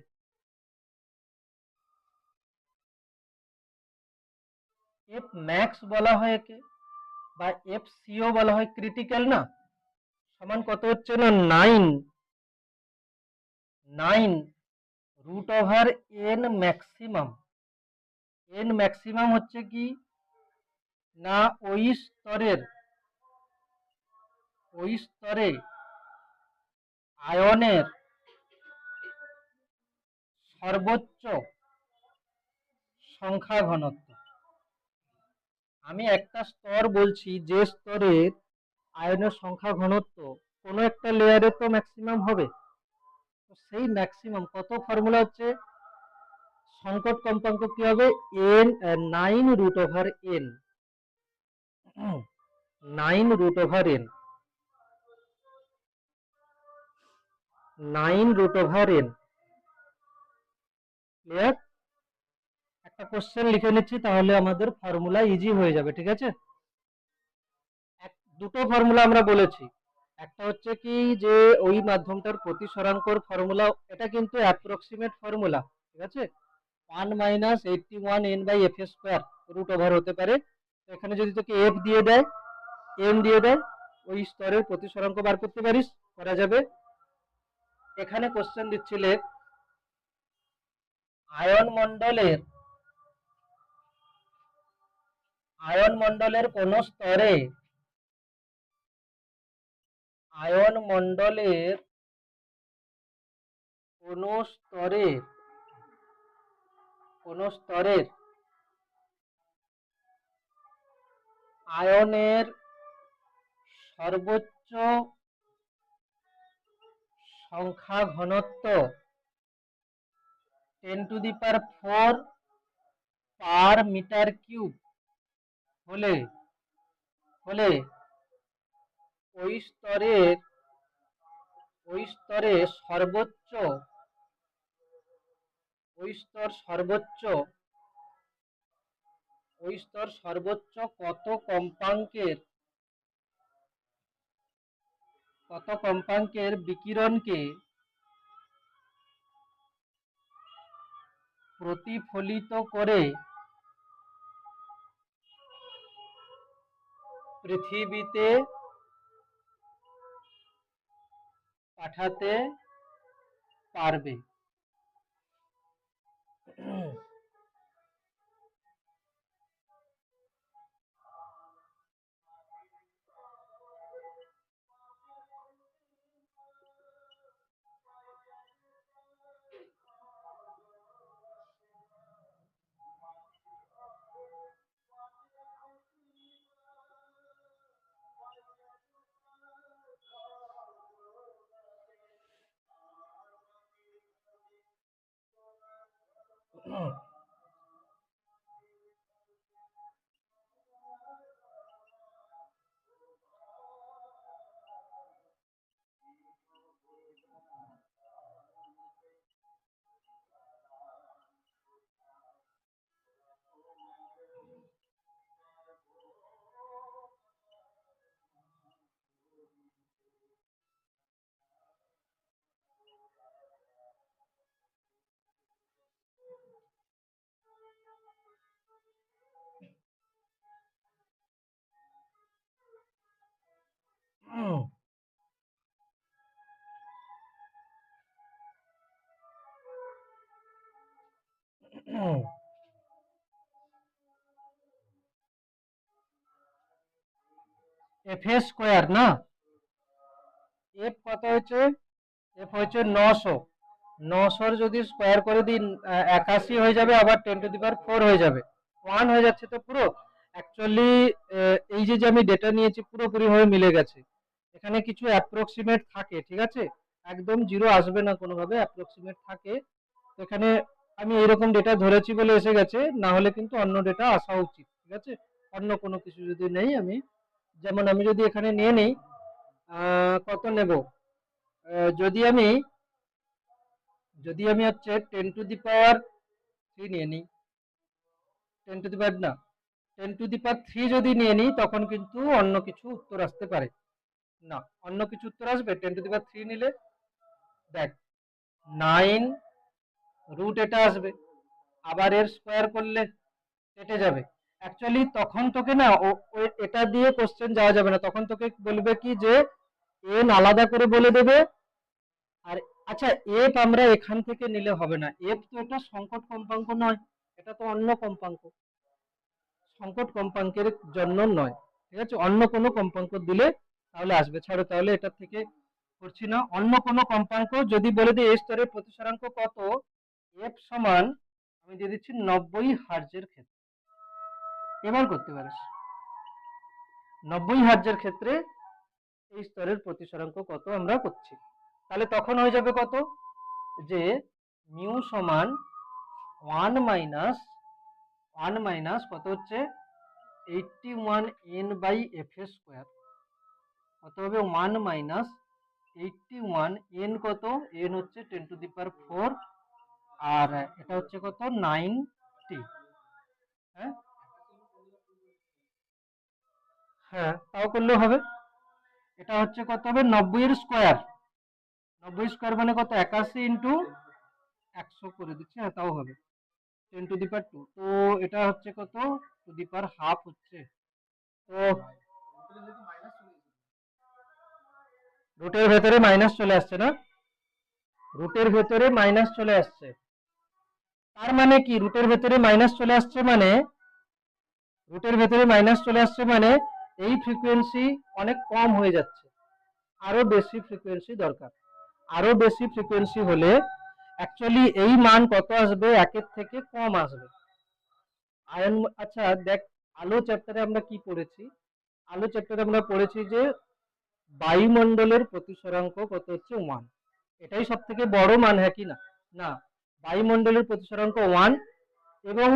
Speaker 1: এফ ম্যাক্স বলা হয় একে, বা এফ সিও বলা হয়, ক্রিটিক্যাল না, সমান কত হচ্ছে না 9 √n ম্যাক্সিমাম। এন ম্যাক্সিমাম হচ্ছে কি না ওই স্তরের, ওই স্তরে আয়নের সর্বোচ্চ সংখ্যা ঘনত্ব। আমি একটা স্তর বলছি যে স্তরের আয়নের সংখ্যা ঘনত্ব কোনো একটা লেয়ারে তো ম্যাক্সিমাম হবে, তো সেই ম্যাক্সিমাম কত, ফর্মুলা হচ্ছে সংকট কম্পাঙ্ক কি হবে n 9 √n, 9 √n, 9 √n। Clear? একটা কোশ্চেন লিখে নিচ্ছি তাহলে আমাদের ফর্মুলা ইজি হয়ে যাবে, ঠিক আছে। দুটো ফর্মুলা আমরা বলেছি, একটা হচ্ছে কি যে ওই মাধ্যমটার প্রতিসরাঙ্কর ফর্মুলা, এটা কিন্তু অ্যাপ্রক্সিমেট ফর্মুলা, ঠিক আছে। 1 - 81n/f² √ওভার হতে পারে। এখানে যদি তোকে এফ দিয়ে দেয়, এন দিয়ে দেয়, ওই স্তরের প্রতিসরাঙ্ক বার করতে পারিস, করা যাবে। এখানে কোশ্চেন দিচ্ছিলে আয়ন মণ্ডলের, আয়ন মণ্ডলের কোন স্তরে আয়ন মণ্ডলের কোন স্তরের আয়নের সর্বোচ্চ সংখ্যা ঘনত্ব 10⁴ পার মিটার কিউব হলে ওই স্তরে সর্বোচ্চ কত কম্পাঙ্কের বিকিরণকে প্রতিফলিত করে পৃথিবীতে পাঠাতে পারবে। এফ স্কোয়ার না, এফ কত হয়েছে? এফ হয়েছে 900। 900 যদি স্কোয়ার করে দিন 81 হয়ে যাবে, আবার 10⁴ হয়ে যাবে, 1 হয়ে যাচ্ছে তো পুরো। অ্যাকচুয়ালি এই যে আমি ডেটা নিয়েছি পুরোপুরি ভাবে মিলে গেছে। এখানে কিছু অ্যাপ্রক্সিমেট থাকে, ঠিক আছে, একদম জিরো আসবে না কোনোভাবে, অ্যাপ্রক্সিমেট থাকে। এখানে আমি এরকম ডেটা ধরেছি বলে এসে গেছে, না হলে কিন্তু অন্য ডেটা আসা উচিত, ঠিক আছে। অন্য কোনো কিছু যদি নেই, আমি যেমন আমি যদি এখানে নিয়ে নিই কত নেব, যদি আমি হচ্ছে 10⁻³ নিয়ে নিই, 10⁻³ যদি নিয়ে নিই, তখন কিন্তু অন্য কিছু উত্তর আসতে পারে না। অন্য কিছু উত্তর আসবে 10⁻³ নিলে, দেখ 9 রুট এটা আসবে, আবার এর স্কোয়ার করলে কেটে যাবে। অ্যাকচুয়ালি তখন তোকে না এটা দিয়ে কোশ্চেন যাওয়া যাবে না, তখন তোকে বলবে কি যে এন আলাদা করে বলে দেবে। আর আচ্ছা, এফ আমরা এখান থেকে নিলে হবে না, এফ তো এটা সংকট কম্পাঙ্ক নয়, এটা তো অন্য কম্পাঙ্ক, সংকট কম্পাঙ্কের জন্য নয়, ঠিক আছে। অন্য কোনো কম্পাঙ্ক দিলে তাহলে আসবে, ছাড়ো তাহলে এটা থেকে করছি না। অন্য কোনো কম্পাঙ্ক যদি বলে দিই এই স্তরের প্রতিসরাঙ্ক কত, এফ সমান আমি দিয়ে দিচ্ছি 90 হার্জের ক্ষেত্রে, এবার করতে পারিস। 90 হার্জের ক্ষেত্রে এই স্তরের প্রতিসরাঙ্ক কত আমরা করছি, তাহলে তখন হয়ে যাবে কত, যে মিউ সমান 1 মাইনাস কত হচ্ছে 81 n/f², কত হবে 1 মাইনাস 81 n, কত n হচ্ছে 10⁴, আর এটা হচ্ছে কত 90। হ্যাঁ হ্যাঁ, তাও করলেও হবে। এটা হচ্ছে কত হবে 90 এর স্কোয়ার, 90 স্কোয়ার মানে কত 81 ইন্টু 100 করে দিচ্ছি, হ্যাঁ তাও হবে 10⁻²। তো এটা হচ্ছে কত 2½ হচ্ছে। তো রুটের ভেতরে মাইনাস চলে আসছে না, রুটের ভেতরে মাইনাস চলে আসছে, তার মানে কি রুটের ভেতরে মাইনাস চলে আসছে মানে, এই ফ্রিকোয়েন্সি অনেক কম হয়ে যাচ্ছে। আরো বেশি ফ্রিকোয়েন্সি দরকার। আরো বেশি ফ্রিকোয়েন্সি হলে অ্যাকচুয়ালি এই মান কত আসবে, একের থেকে কম আসবে। আয়ন, আচ্ছা দেখ, আলো চ্যাপ্টারে আমরা কি পড়েছি? আলো চ্যাপ্টারে আমরা পড়েছি যে বায়ুমণ্ডলের প্রতিসরাঙ্ক কত হচ্ছে 1। এটাই সব থেকে বড় মান, হ্যাঁ কি না? না, বায়ুমণ্ডলের প্রতিসরাঙ্ক 1 এবং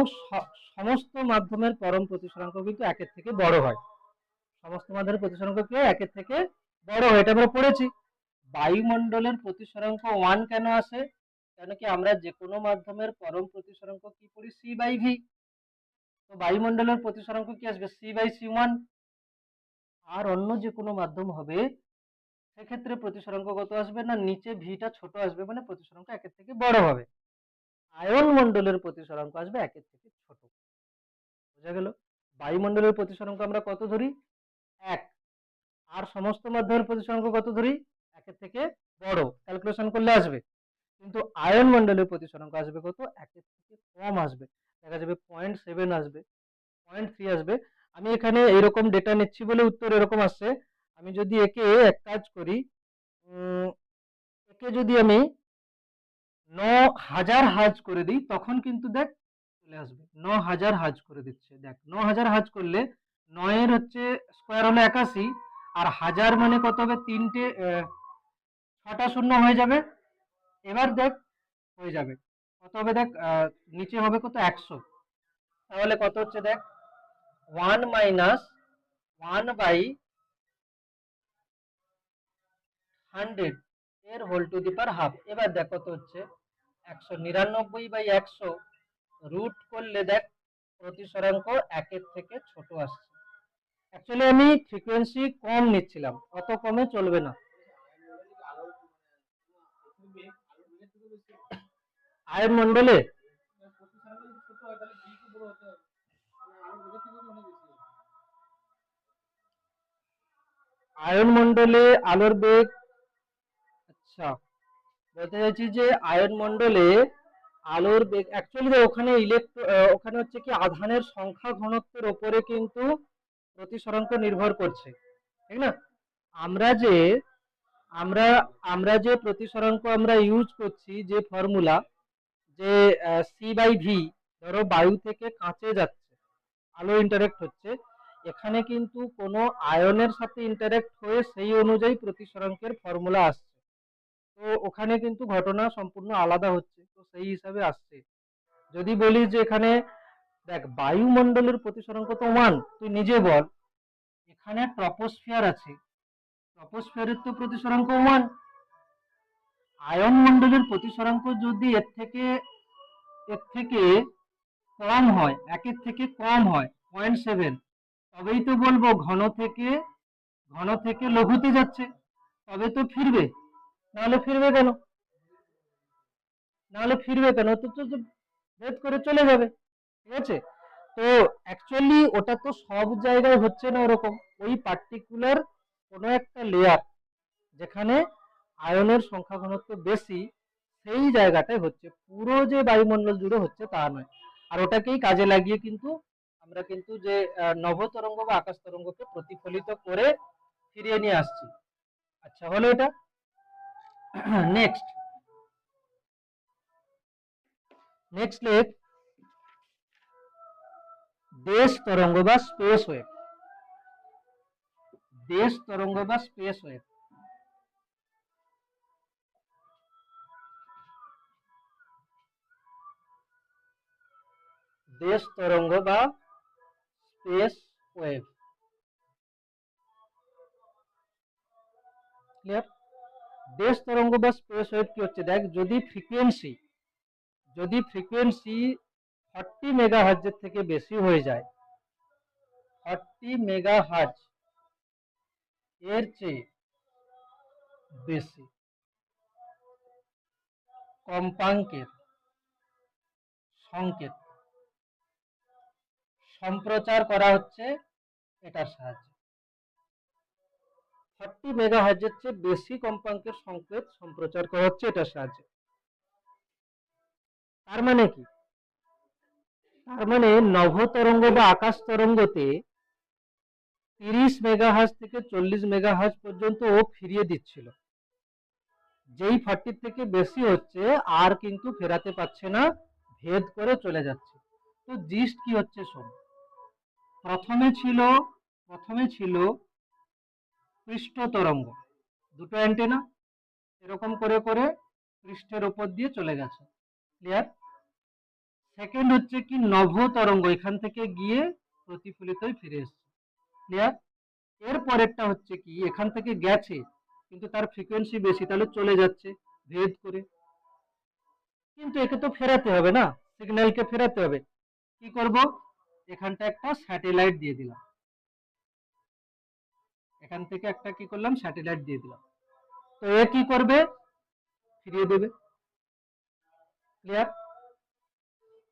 Speaker 1: সমস্ত মাধ্যমের পরম প্রতিসরাঙ্ক কিন্তু একের থেকে বড় হয়। সমস্ত মাধ্যমের প্রতিসরাঙ্ক কি হয়? একের থেকে বড় হয়, এটা আমরা পড়েছি। বায়ুমণ্ডলের প্রতিসরাঙ্ক 1 কেন আসে? কেন কি আমরা যে কোনো মাধ্যমের পরম প্রতিসরাঙ্ক কি করি? c/v। তো বায়ুমণ্ডলের প্রতিসরাঙ্ক কি আসবে? c/c1। আর অন্য যে কোনো মাধ্যম হবে সেক্ষেত্রে প্রতিসরাঙ্ক কত আসবে না, নিচে ভিটা ছোট আসবে, মানে প্রতিসরাঙ্ক একের থেকে বড় হবে। আয়ন মণ্ডলের প্রতিসরাঙ্ক আসবে একের থেকে ছোট। বোঝা গেল? বায়ুমণ্ডলের প্রতিসরাঙ্ক আমরা কত ধরি? 1। আর সমস্ত মাধ্যমের প্রতিসরাঙ্ক কত ধরি? একের থেকে বড়। ক্যালকুলেশন করলে আসবে। কিন্তু আয়ন মণ্ডলের প্রতিসরাঙ্ক আসবে কত? একের থেকে কম আসবে। দেখা যাবে 0.7 আসবে, 0.3 আসবে। আমি এখানে এইরকম ডেটা নিচ্ছি বলে উত্তর এরকম আসছে। আমি যদি একে এক কাজ করি, একে যদি আমি 9000 হাজ করে দিই, তখন কিন্তু দেখ চলে আসবে। 9000 হাজ করে দিচ্ছে, দেখ 9000 হাজ করলে 9 এর হচ্ছে স্কোয়ার হলো 81, আর হাজার মানে কত হবে? 6টা শূন্য হয়ে যাবে। এবার দেখ হয়ে যাবে কত হবে, দেখ নিচে হবে কত? 100। তাহলে কত হচ্ছে দেখ, 1 মাইনাস 1/100 এর whole to the power half. এবার দেখ কত হচ্ছে? 199/100 রুট করলে দেখ প্রতিসরাঙ্ক একের থেকে ছোট আসছে। অ্যাকচুয়ালি আমি ফ্রিকোয়েন্সি কম নিচ্ছিলাম, অত কমে চলবে না। আয়ন মণ্ডলে আয়ন মণ্ডলে আলোর বেগ, আচ্ছা বলতে চাইছি যে আয়ন মণ্ডলে আলোর বেগ অ্যাকচুয়ালি ওখানে ওখানে হচ্ছে কি আধানের সংখ্যা ঘনত্বের উপরে কিন্তু প্রতিসরাঙ্ক নির্ভর করছে, ঠিক না? আমরা যে আমরা আমরা যে প্রতিসরাঙ্ক আমরা ইউজ করছি, যে ফর্মুলা, যে c/v, ধরো বায়ু থেকে কাঁচে যাচ্ছে, আলো ইন্টারেক্ট হচ্ছে, এখানে কিন্তু কোনো আয়নের সাথে ইন্টারেক্ট হয়ে সেই অনুযায়ী প্রতিসরাঙ্কের ফর্মুলা আসছে। তো ওখানে কিন্তু ঘটনা সম্পূর্ণ আলাদা হচ্ছে, তো সেই হিসাবে আসছে। যদি বলি যে এখানে দেখ বায়ুমণ্ডলের প্রতিসরাঙ্ক তো 1, তুই নিজে বল, এখানে ট্রপোস্ফিয়ার আছে, ট্রপোস্ফিয়ারের তো প্রতিসরাঙ্ক 1। আয়ন মণ্ডলের প্রতিসরাঙ্ক যদি এর থেকে কম হয়, একের থেকে কম হয় 0.7, তবেই তো বলবো ঘন থেকে লঘুতে যাচ্ছে, তবে তো ফিরবে। নাহলে ফিরবে কেন? তো ভেদ করে চলে যাবে, ঠিক আছে? তো অ্যাকচুয়ালি ওটা তো সব জায়গায় হচ্ছে না ওরকম, ওই পার্টিকুলার কোনো একটা লেয়ার যেখানে আয়নের সংখ্যা ঘনত্ব বেশি, সেই জায়গাটায় হচ্ছে, পুরো যে বায়ুমণ্ডল জুড়ে হচ্ছে তা নয়। আর ওটাকেই কাজে লাগিয়ে কিন্তু আমরা কিন্তু যে নভোতরঙ্গ বা আকাশ তরঙ্গকে প্রতিফলিত করে ফিরিয়ে নিয়ে আসছি। আচ্ছা, হলো এটা। নেক্সট লেখ দেশ তরঙ্গ বা স্পেস ওয়েভ। দেশ তরঙ্গ বা স্পেস ওয়েভ। দেশ তরঙ্গ বা স্পেস ওয়েভ। ক্লিয়ার? দেশ তরঙ্গ বা স্পেস ওয়েভ কি হচ্ছে, দেখ যদি ফ্রিকোয়েন্সি 40 মেগাহার্জের থেকে বেশি হয়ে যায়, 40 মেগাহার্জ এর চেয়ে বেশি কম্পাঙ্কের সংকেত সম্প্রচার করা হচ্ছে এটার সাহায্যে। 40 মেগাহার্জের চেয়ে বেশি কম্পাঙ্কের সংকেত সম্প্রচার করা হচ্ছে এটার সাহায্যে। তার মানে কি? তার মানে নভোতরঙ্গ বা আকাশ তরঙ্গতে 30 মেগাহার্জ থেকে 40 মেগাহার্জ পর্যন্ত ও ফিরিয়ে দিচ্ছিল। যেই 40 থেকে বেশি হচ্ছে আর কিন্তু ফেরাতে পারছে না, ভেদ করে চলে যাচ্ছে। তো জিস্ট কি হচ্ছে শোন। প্রথমে ছিল প্রথমে ছিল পৃষ্ঠ তরঙ্গ, দুটো অ্যান্টেনা এরকম করে করে পৃষ্ঠের উপর দিয়ে চলে গেছে, ক্লিয়ার। সেকেন্ড হচ্ছে কি নভ তরঙ্গ, এখান থেকে গিয়ে প্রতিফলিত হয়ে ফিরে এসছে, ক্লিয়ার। এর পরেরটা হচ্ছে কি এখান থেকে গেছে কিন্তু তার ফ্রিকোয়েন্সি বেশি, তাহলে চলে যাচ্ছে ভেদ করে। কিন্তু একে তো ফেরাতে হবে না, সিগন্যালকে ফেরাতে হবে। কি করব, এখানটা একটা স্যাটেলাইট দিয়ে দিলাম, এখান থেকে একটা কি করলাম স্যাটেলাইট দিয়ে দিলাম। তো এ কি করবে, ফিরিয়ে দেবে, ক্লিয়ার।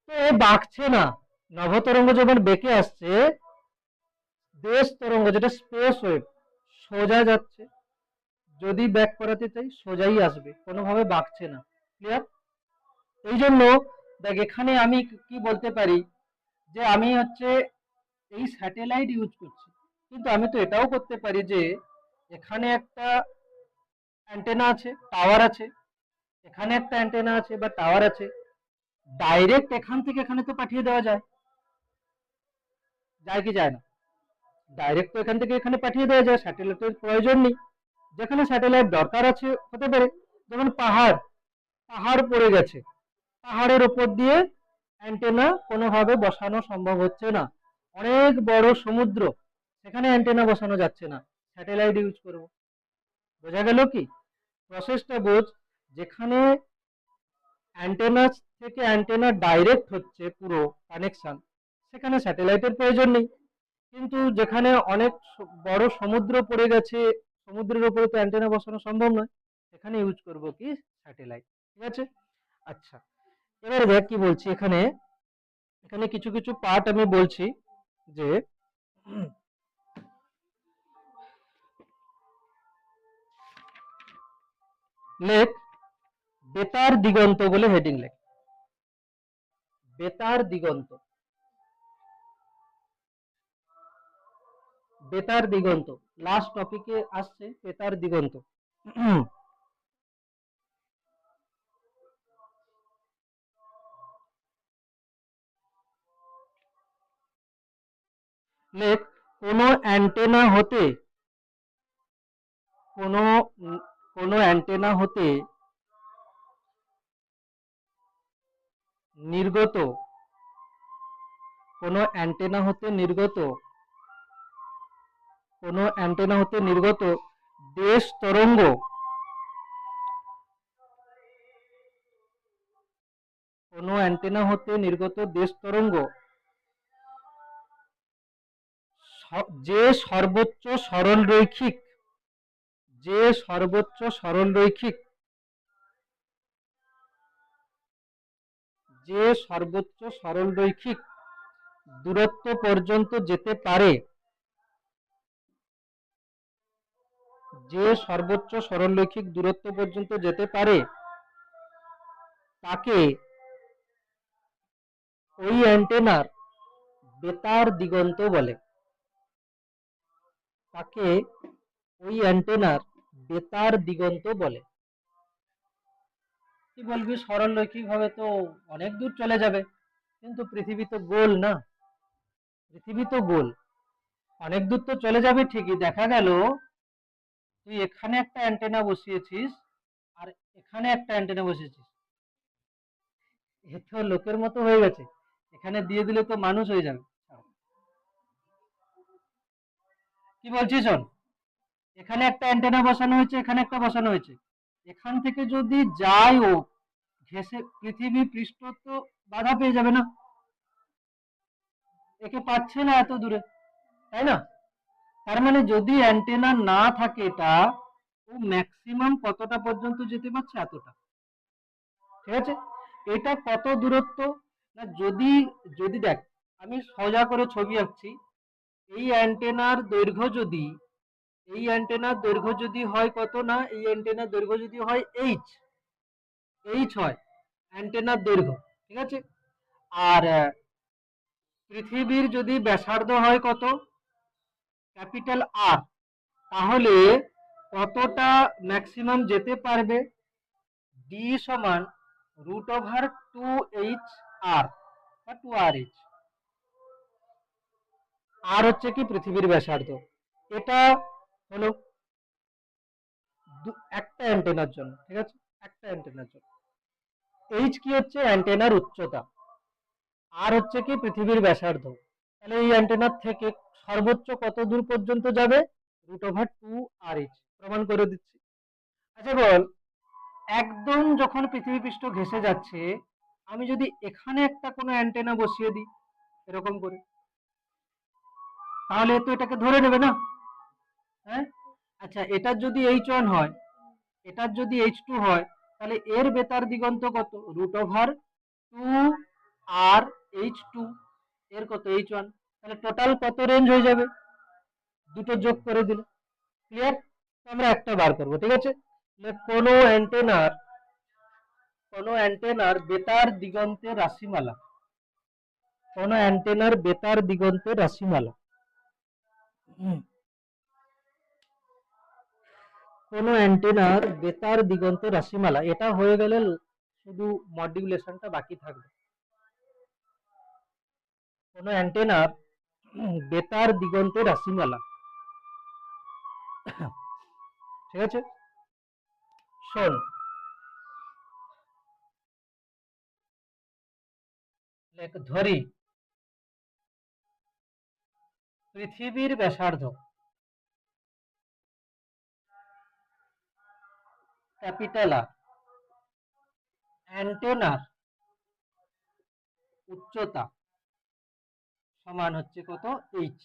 Speaker 1: তো এ বাঁকছে না, নভতরঙ্গ যখন বেঁকে আসছে, দেশ তরঙ্গ যেটা স্পেস ওয়েভ সোজা যাচ্ছে, যদি ব্যাক করাতে চাই সোজাই আসবে, কোনোভাবে বাঁকছে না, ক্লিয়ার। এই জন্য দেখ এখানে আমি কি বলতে পারি যে আমি হচ্ছে এই স্যাটেলাইট ইউজ করছি, কিন্তু আমি তো এটাও করতে পারি যে এখানে একটা অ্যান্টেনা আছে, টাওয়ার আছে, এখানে একটা অ্যান্টেনা আছে বা টাওয়ার আছে, ডাইরেক্ট এখান থেকে এখানে তো পাঠিয়ে দেওয়া যায়, যায় কি যায় না? ডাইরেক্ট তো এখান থেকে এখানে পাঠিয়ে দেওয়া যায়, স্যাটেলাইটের প্রয়োজন নেই। যেখানে স্যাটেলাইট দরকার আছে হতে পারে, যেমন পাহাড়, পাহাড় পড়ে গেছে, পাহাড়ের উপর দিয়ে অ্যান্টেনা কোনোভাবে বসানো সম্ভব হচ্ছে না, অনেক বড় সমুদ্র, সেখানে অ্যান্টেনা বসানো যাচ্ছে না, স্যাটেলাইট ইউজ করব। বোঝা গেল কি প্রসেসটা? বোঝ, যেখানে অ্যান্টেনা থেকে অ্যান্টেনা ডাইরেক্ট হচ্ছে পুরো কানেকশন, সেখানে স্যাটেলাইটের প্রয়োজন নেই। কিন্তু যেখানে অনেক বড় সমুদ্র পড়ে গেছে, সমুদ্রের উপরে তো অ্যান্টেনা বসানো সম্ভব নয়, সেখানে ইউজ করব কি স্যাটেলাইট, ঠিক আছে। আচ্ছা, এবারে দেখ কি বলছি, এখানে এখানে কিছু কিছু পার্ট আমি বলছি যে লেখ বেতার দিগন্ত বলে হেডিং লেখ, বেতার দিগন্ত, বেতার দিগন্ত লাস্ট টপিকে আসছে, বেতার দিগন্ত। লেখ কোনো অ্যান্টেনা হতে কোনো কোনো অ্যান্টেনা হতে নির্গত, কোনো অ্যান্টেনা হতে নির্গত, কোনো অ্যান্টেনা হতে নির্গত দেশ তরঙ্গ, কোনো অ্যান্টেনা হতে নির্গত দেশ তরঙ্গ যে সর্বোচ্চ সরল রৈখিক, যে সর্বোচ্চ সরল রৈখিক, যে সর্বোচ্চ সরল রৈখিক দূরত্ব পর্যন্ত যেতে পারে, যে সর্বোচ্চ সরলরৈখিক দূরত্ব পর্যন্ত যেতে পারে তাকে ওই অ্যান্টেনার বেতার দিগন্ত বলে, তাকে ওই অ্যান্টেনার বেতার দিগন্ত বলে। কি বলবি, সরলরৈখিক ভাবে তো অনেক দূর চলে যাবে, কিন্তু পৃথিবী তো গোল না, পৃথিবী তো গোল, অনেক দূর তো চলে যাবে ঠিকই। দেখা গেল তুই এখানে একটা অ্যান্টেনা বসিয়েছিস আর এখানে একটা অ্যান্টেনা বসিয়েছিস, এ তো লোকের মতো হয়ে গেছে, এখানে দিয়ে দিলে তো মানুষ হয়ে যাবে। কি বলছিস শোন, এখানে একটা অ্যান্টেনা বসানো হয়েছে, এখানে একটা বসানো হয়েছে, এখান থেকে যদি যায় ও ঘেসে পৃথিবী পৃষ্ঠ তো বাধা পেয়ে যাবে না, একে পাচ্ছে না এত দূরে, তাই না? তার মানে যদি অ্যান্টেনা না থাকে এটা, ও ম্যাক্সিমাম কতটা পর্যন্ত যেতে পারছে, এতটা, ঠিক আছে। এটা কত দূরত্ব না, যদি যদি দেখ আমি সোজা করে ছবি আঁকছি, এই অ্যান্টেনার দৈর্ঘ্য যদি, এই অ্যান্টেনার দৈর্ঘ্য যদি হয় কত না, এই অ্যান্টেনার দৈর্ঘ্য যদি হয় এইচ, এইচ হয় অ্যান্টেনার দৈর্ঘ্য, ঠিক আছে। আর পৃথিবীর যদি ব্যাসার্ধ হয় কত, ক্যাপিটাল আর, তাহলে কতটা ম্যাক্সিমাম যেতে পারবে? ডি সমান √2h/r বা 2rh। আর হচ্ছে কি পৃথিবীর ব্যাসার্ধ। এটা হলো একটা অ্যান্টেনার জন্য, ঠিক আছে, একটা অ্যান্টেনার জন্য। এইচ কি হচ্ছে অ্যান্টেনার উচ্চতা, আর হচ্ছে কি পৃথিবীর ব্যাসার্ধ। তাহলে এই অ্যান্টেনার থেকে সর্বোচ্চ কত দূর পর্যন্ত যাবে? √2rh। প্রমাণ করে দিচ্ছি। আচ্ছা বল, একদম যখন পৃথিবী পৃষ্ঠ ঘেঁষে যাচ্ছে, আমি যদি এখানে একটা কোনো অ্যান্টেনা বসিয়ে দিই এরকম করে, তাহলে তো এটাকে ধরে নেবে না? হ্যাঁ। আচ্ছা, এটার যদি H1 হয়, এটার যদি H2 হয়, তাহলে এর বেতার দিগন্ত কত? √2rh2, এর কত? H1। তাহলে টোটাল কত রেঞ্জ হয়ে যাবে? দুটো যোগ করে দিলে। ক্লিয়ার? আমরা একটা বার করব, ঠিক আছে। কোনো অ্যান্টেনার বেতার দিগন্তের রাশিমালা, কোনো অ্যান্টেনার বেতার দিগন্তের রাশিমালা, কোনো অ্যান্টেনার বেতার দিগন্তের রাশিমালা, এটা হয়ে গেলে শুধু মডিউলেশনটা বাকি থাকবে। কোনো অ্যান্টেনার বেতার দিগন্তের রাশিমালা, ঠিক আছে। শোন, ধরি পৃথিবীর ব্যাসার্ধ ক্যাপিটাল আর, অ্যান্টেনার উচ্চতা সমান হচ্ছে কত? এইচ।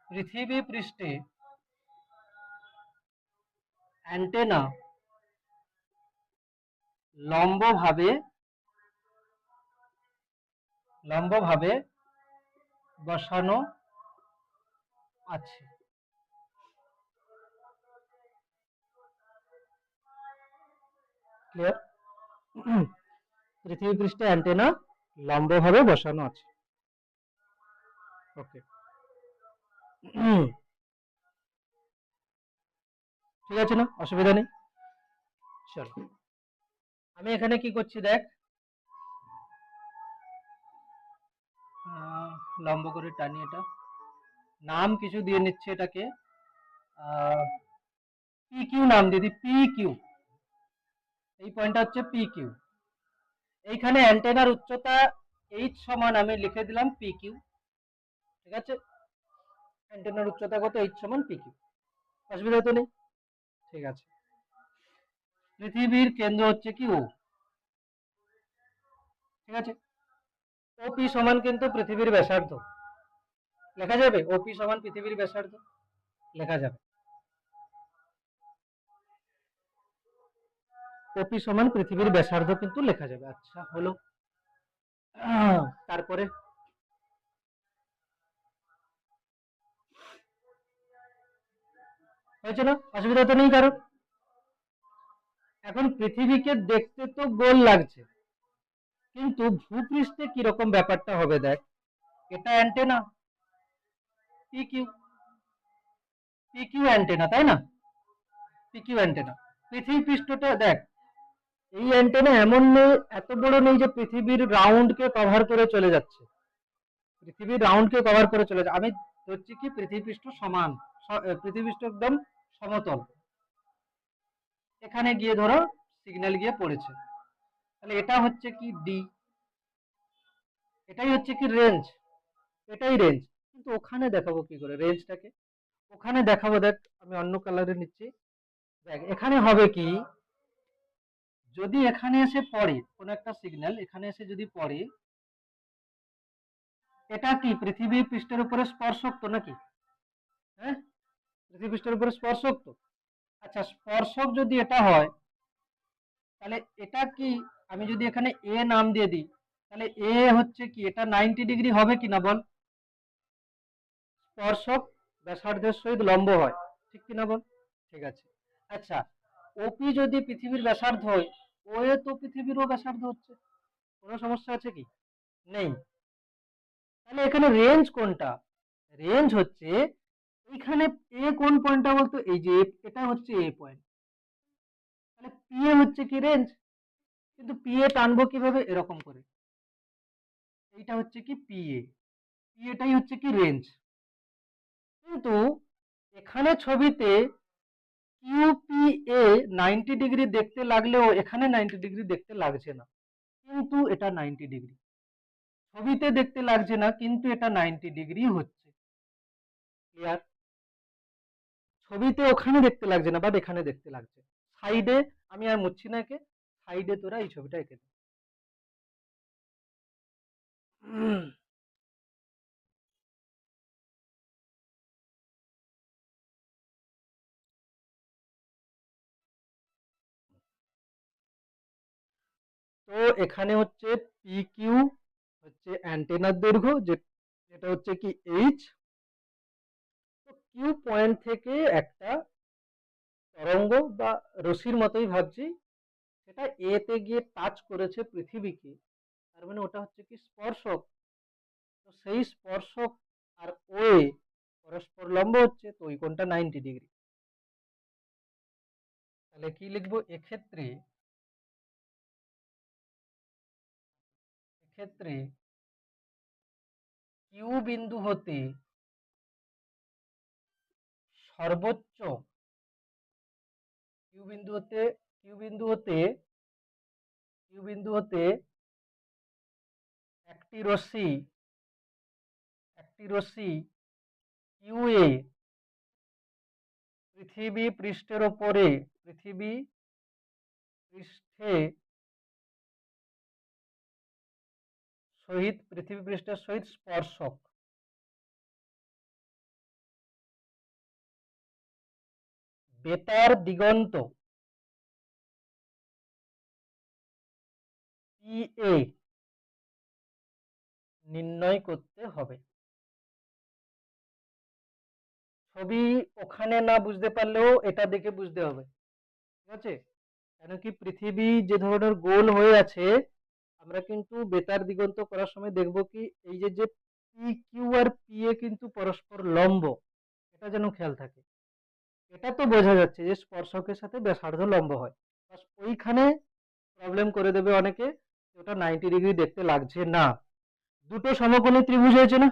Speaker 1: পৃথিবী পৃষ্ঠে অ্যান্টেনা লম্বভাবে বসানো আছে। ক্লিয়ার? পৃথিবী পৃষ্ঠে অ্যান্টেনা লম্বভাবে বসানো আছে। ওকে, ঠিক আছে না? অসুবিধা নেই। চলো, আমি এখানে কি করছি দেখ, লম্ব করে টানি, এটা নাম কিছু দিয়ে নিচ্ছে, এটাকে পি কিউ নাম দিয়ে দিই, পি কিউ। এই পয়েন্টটা হচ্ছে পি কিউ। এইখানে অ্যান্টেনার উচ্চতা এইচ সমান আমি লিখে দিলাম পি কিউ, ঠিক আছে। অ্যান্টেনার উচ্চতা কত? এইচ সমান পি কিউ। অসুবিধা তো নেই, ঠিক আছে। পৃথিবীর কেন্দ্র হচ্ছে কি ও, ঠিক আছে। ওপি সমান কিন্তু পৃথিবীর ব্যাসার্ধ, লেখা যাবে। ওপি সমান পৃথিবীর ব্যাসার্ধ লেখা যাবে। ওপি সমান পৃথিবীর ব্যাসার্ধ কিন্তু লেখা যাবে। আচ্ছা, হলো। তারপরে হয়েছে না? অসুবিধা তো নেই কারণ। এখন পৃথিবীকে দেখতে তো গোল লাগছে, কিন্তু ভূপৃষ্ঠে কিরকম ব্যাপারটা হবে দেখ। এটা অ্যান্টেনা পিকিউ, পিকিউ অ্যান্টেনা, তাই না? PQ antenna. পৃথিবী পৃষ্ঠটা দেখ, এই অ্যান্টেনা এমন নেই, এত বড় নেই যে পৃথিবীর রাউন্ডকে কভার করে চলে যাচ্ছে। পৃথিবীর রাউন্ডকে কভার করে চলে যাচ্ছে। আমি ধরছি কি পৃথিবী পৃষ্ঠ সমান, পৃথিবী পৃষ্ঠ একদম সমতল। এখানে গিয়ে ধরো সিগন্যাল গিয়ে পড়েছে, তাহলে এটা হচ্ছে কি ডি, এটাই হচ্ছে কি রেঞ্জ, এটাই রেঞ্জ। কিন্তু ওখানে দেখাবো কি করে রেঞ্জটাকে? ওখানে দেখাবো, দেখ আমি অন্য কালারে নিচ্ছি। দেখ এখানে হবে কি, যদি এখানে এসে পড়ে কোন একটা সিগন্যাল, এখানে এসে যদি পড়ে, এটা কি পৃথিবী পৃষ্ঠের উপরে স্পর্শক তো নাকি? হ্যাঁ, পৃথিবী পৃষ্ঠের উপরে স্পর্শক তো। আচ্ছা, স্পর্শক যদি এটা হয়, তাহলে এটা কি, আমি যদি এখানে এ নাম দিয়ে দিই, তাহলে এ হচ্ছে কি, এটা 90 ডিগ্রি হবে কি না বল? স্পর্শক ব্যাসার্ধের সহিত লম্ব হয়, ঠিক কিনা বল? ঠিক আছে। আচ্ছা, ওপি যদি পৃথিবীর ব্যাসার্ধ হয়, ও এ তো পৃথিবীরও ব্যাসার্ধ হচ্ছে, কোনো সমস্যা আছে কি? নেই। তাহলে এখানে রেঞ্জ কোনটা? রেঞ্জ হচ্ছে এইখানে এ কোন পয়েন্টটা বলতো, এই যে এটা হচ্ছে এ পয়েন্ট, তাহলে পি এ হচ্ছে কি রেঞ্জ, কিন্তু পি এ টানবো কিভাবে, এরকম করে, এইটা হচ্ছে কি পি এটাই হচ্ছে কি রেঞ্জ। কিন্তু এখানে ছবিতে কিউপিএ 90 ডিগ্রি দেখতে লাগলেও এখানে 90 ডিগ্রি দেখতে লাগছে না, কিন্তু এটা 90 ডিগ্রি, ছবিতে দেখতে লাগছে না কিন্তু এটা 90 ডিগ্রি হচ্ছে। ক্লিয়ার? ছবিতে ওখানে দেখতে লাগছে না, বাট এখানে দেখতে লাগছে। সাইডে আমি আর মুছছি না, একে সাইডে তোরা এই ছবিটা এঁকে দে। তো এখানে হচ্ছে পি কিউ হচ্ছে অ্যান্টেনার দৈর্ঘ্য, যেটা হচ্ছে কি এইচ। তো কিউ পয়েন্ট থেকে একটা তরঙ্গ বা রশ্মির মতোই ভাবছি, সেটা এ তে গিয়ে টাচ করেছে পৃথিবীকে, তার মানে ওটা হচ্ছে কি স্পর্শক। তো সেই স্পর্শক আর ও এ পরস্পর লম্ব হচ্ছে, তো ওই কোণটা 90 ডিগ্রি। তাহলে কি লিখবো এক্ষেত্রে, এক্ষেত্রে কিউ বিন্দু হতে সর্বোচ্চ, কিউ বিন্দু হতে কিউ বিন্দু হতে কিউ বিন্দু হতে একটি রশ্মি কিউ এ পৃথিবী পৃষ্ঠের ওপরে, পৃথিবী পৃষ্ঠে পৃথিবী পৃষ্ঠের সহিত স্পর্শক, বেতার দিগন্ত পিএ নির্ণয় করতে হবে। ছবি ওখানে না বুঝতে পারলেও এটা দেখে বুঝতে হবে, ঠিক আছে? কেন কি পৃথিবী যে ধরনের গোল হয়ে আছে, আমরা কিন্তু বেতার দিগন্ত করার সময় দেখব কি এই যে যে পি কিউ আর পি এ কিন্তু পরস্পর লম্ব, এটা যেন খেয়াল থাকে। এটা তো বোঝা যাচ্ছে যে স্পর্শকের সাথে ব্যাসার্ধ লম্ব হয়, বাস ওইখানে প্রবলেম করে দেবে অনেকে, ওটা 90 ডিগ্রি দেখতে লাগছে না। দুটো সমকোণী ত্রিভুজ হয়েছে না,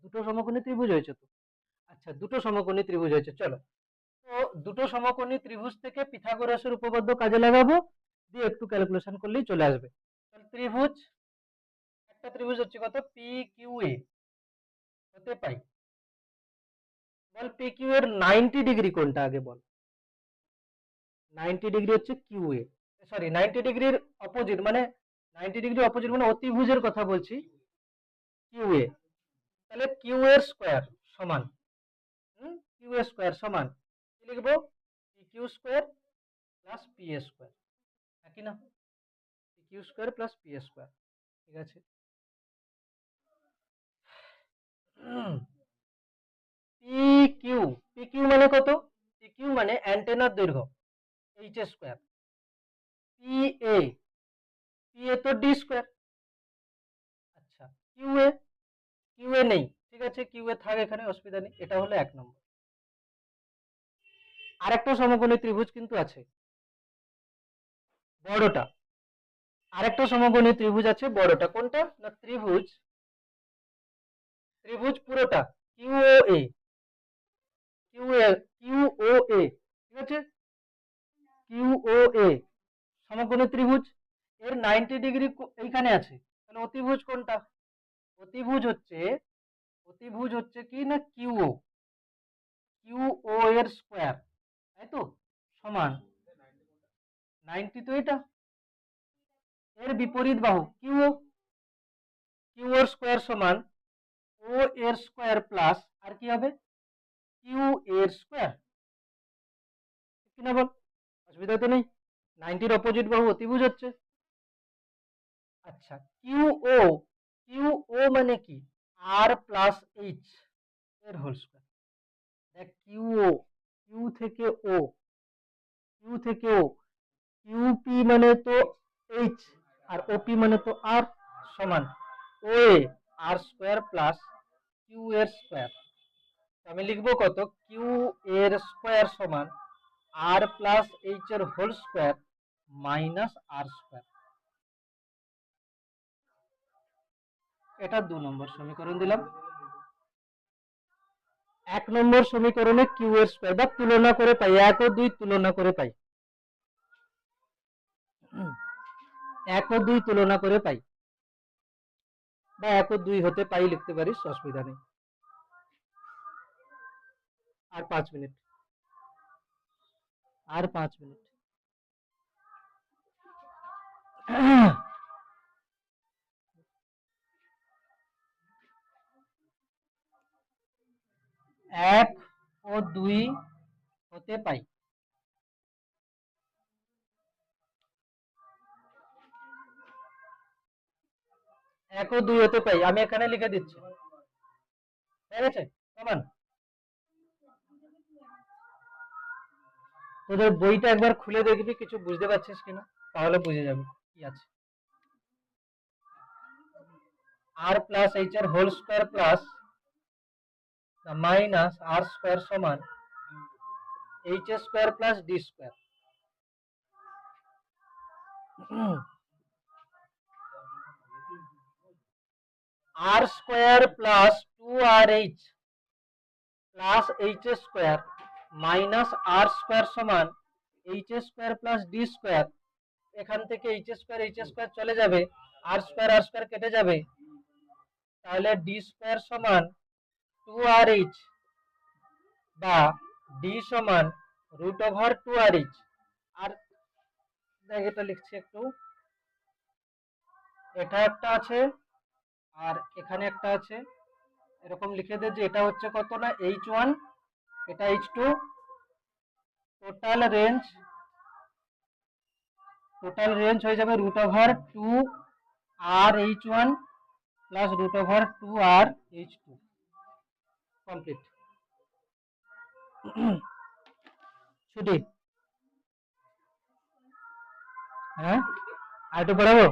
Speaker 1: দুটো সমকোণী ত্রিভুজ হয়েছে তো। আচ্ছা, দুটো সমকোণী ত্রিভুজ হয়েছে, চলো। তো দুটো সমকোণী ত্রিভুজ থেকে পিথাগোরাসের উপপাদ্য কাজে লাগাবো, দিয়ে একটু ক্যালকুলেশন করলেই চলে আসবে। তাহলে ত্রিভুজ, একটা ত্রিভুজ হচ্ছে কত, পি কিউ এ হতে পাই, বল পি কিউ এর 90 ডিগ্রি কোনটা আগে বল। 90 ডিগ্রি হচ্ছে কিউ এ, সরি 90 ডিগ্রির অপোজিট মানে, 90 ডিগ্রি অপোজিট মানে অতিভুজের কথা বলছি, কিউ এ। তাহলে কিউ এর স্কোয়ার সমান, কিউ এর স্কোয়ার সমান কি লিখবো, P Q square plus P A square, একই না, P Q square plus P A square, ঠিক আছে। পি কিউ, পি কিউ মানে কত, পি কিউ মানে অ্যান্টেনার দৈর্ঘ্য H square, P A, P A তো ডি স্কোয়ার। আচ্ছা, কিউ এ, কিউ এ নেই, ঠিক আছে, কিউ এ থাক এখানে, অসুবিধা নেই, এটা হলো 1 নম্বর। আরেকটা সমকোণী ত্রিভুজ কিন্তু আছে বড়টা, আরেকটা সমকোণী ত্রিভুজ আছে বড়টা, কোনটা না ত্রিভুজ, ত্রিভুজ পুরোটা কিউ ও এ, কিউ এ, কিউ ও এ, ঠিক আছে, কিউ ও এ সমকোণী ত্রিভুজ, এর 90 ডিগ্রি এইখানে আছে, তাহলে অতিভুজ কোনটা, অতিভুজ হচ্ছে, অতিভুজ হচ্ছে কি না কিউ ও, কিউ ও এর স্কোয়ার, তাই তো, সমান 90, তো এটা এর বিপরীত বাহু কিউ ও, কিউ এর স্কোয়ার সমান ও এর স্কোয়ার প্লাস আর কি হবে কিউ এর স্কোয়ার, কিনা বল, অসুবিধা তো নেই, 90-র অপোজিট বাহু অতিভুজ হচ্ছে। আচ্ছা, কিউ ও, কিউ ও মানে কি, আর প্লাস এইচ এর হোল স্কোয়ার, দেখ কিউ ও, কিউ থেকে ও, কিউ থেকে ও, কিউপি মানে তো এইচ, আর ওপি মানে তো আর, সমান ও এ আর স্কোয়ার প্লাস কিউ এর স্কোয়ার। আমি লিখবো কত, কিউ এর স্কোয়ার সমান আর প্লাস এইচ এর whole square minus r square. এটা 2 নম্বর সমীকরণ দিলাম। 1 নম্বর সমীকরণে কিউ এর স্কোয়ার বা তুলনা করে পাই, 1 ও 2 তুলনা করে পাই, 1 ও 2 তুলনা করে পাই, বা 1 ও 2 হতে পাই লিখতে পারিস, অসুবিধা নেই। আর 5 মিনিট, আর 5 মিনিট। এক ও 2 হতে পাই। এক ও 2 হতে পাই, আমি এখানে লিখে দিচ্ছি। ঠিক আছে, সমান। তোদের বইটা একবার খুলে দেখবি, কিছু বুঝতে পারছিস কিনা, তাহলে বুঝে যাবি কি আছে। আর প্লাস এইচ এর whole square plus minus r square সমান h square plus d square. R square plus 2rh plus h square minus r square সমান h square plus d square. এখান থেকে এইচ স্কোয়ার চলে যাবে, আর square কেটে যাবে, তাহলে ডি স্কোয়ার সমান 2rh বা ডি সমান √2rh। আর দেখ, এটা লিখছি একটু, এটা একটা আছে আর এখানে একটা আছে, এরকম লিখে দে যে এটা হচ্ছে কত না h1, এটা h2, টোটাল রেঞ্জ হয়ে যাবে √2rh1 প্লাস √2rh2। কমপ্লিট। ছুটি। হ্যাঁ, আর একটু পড়াবো।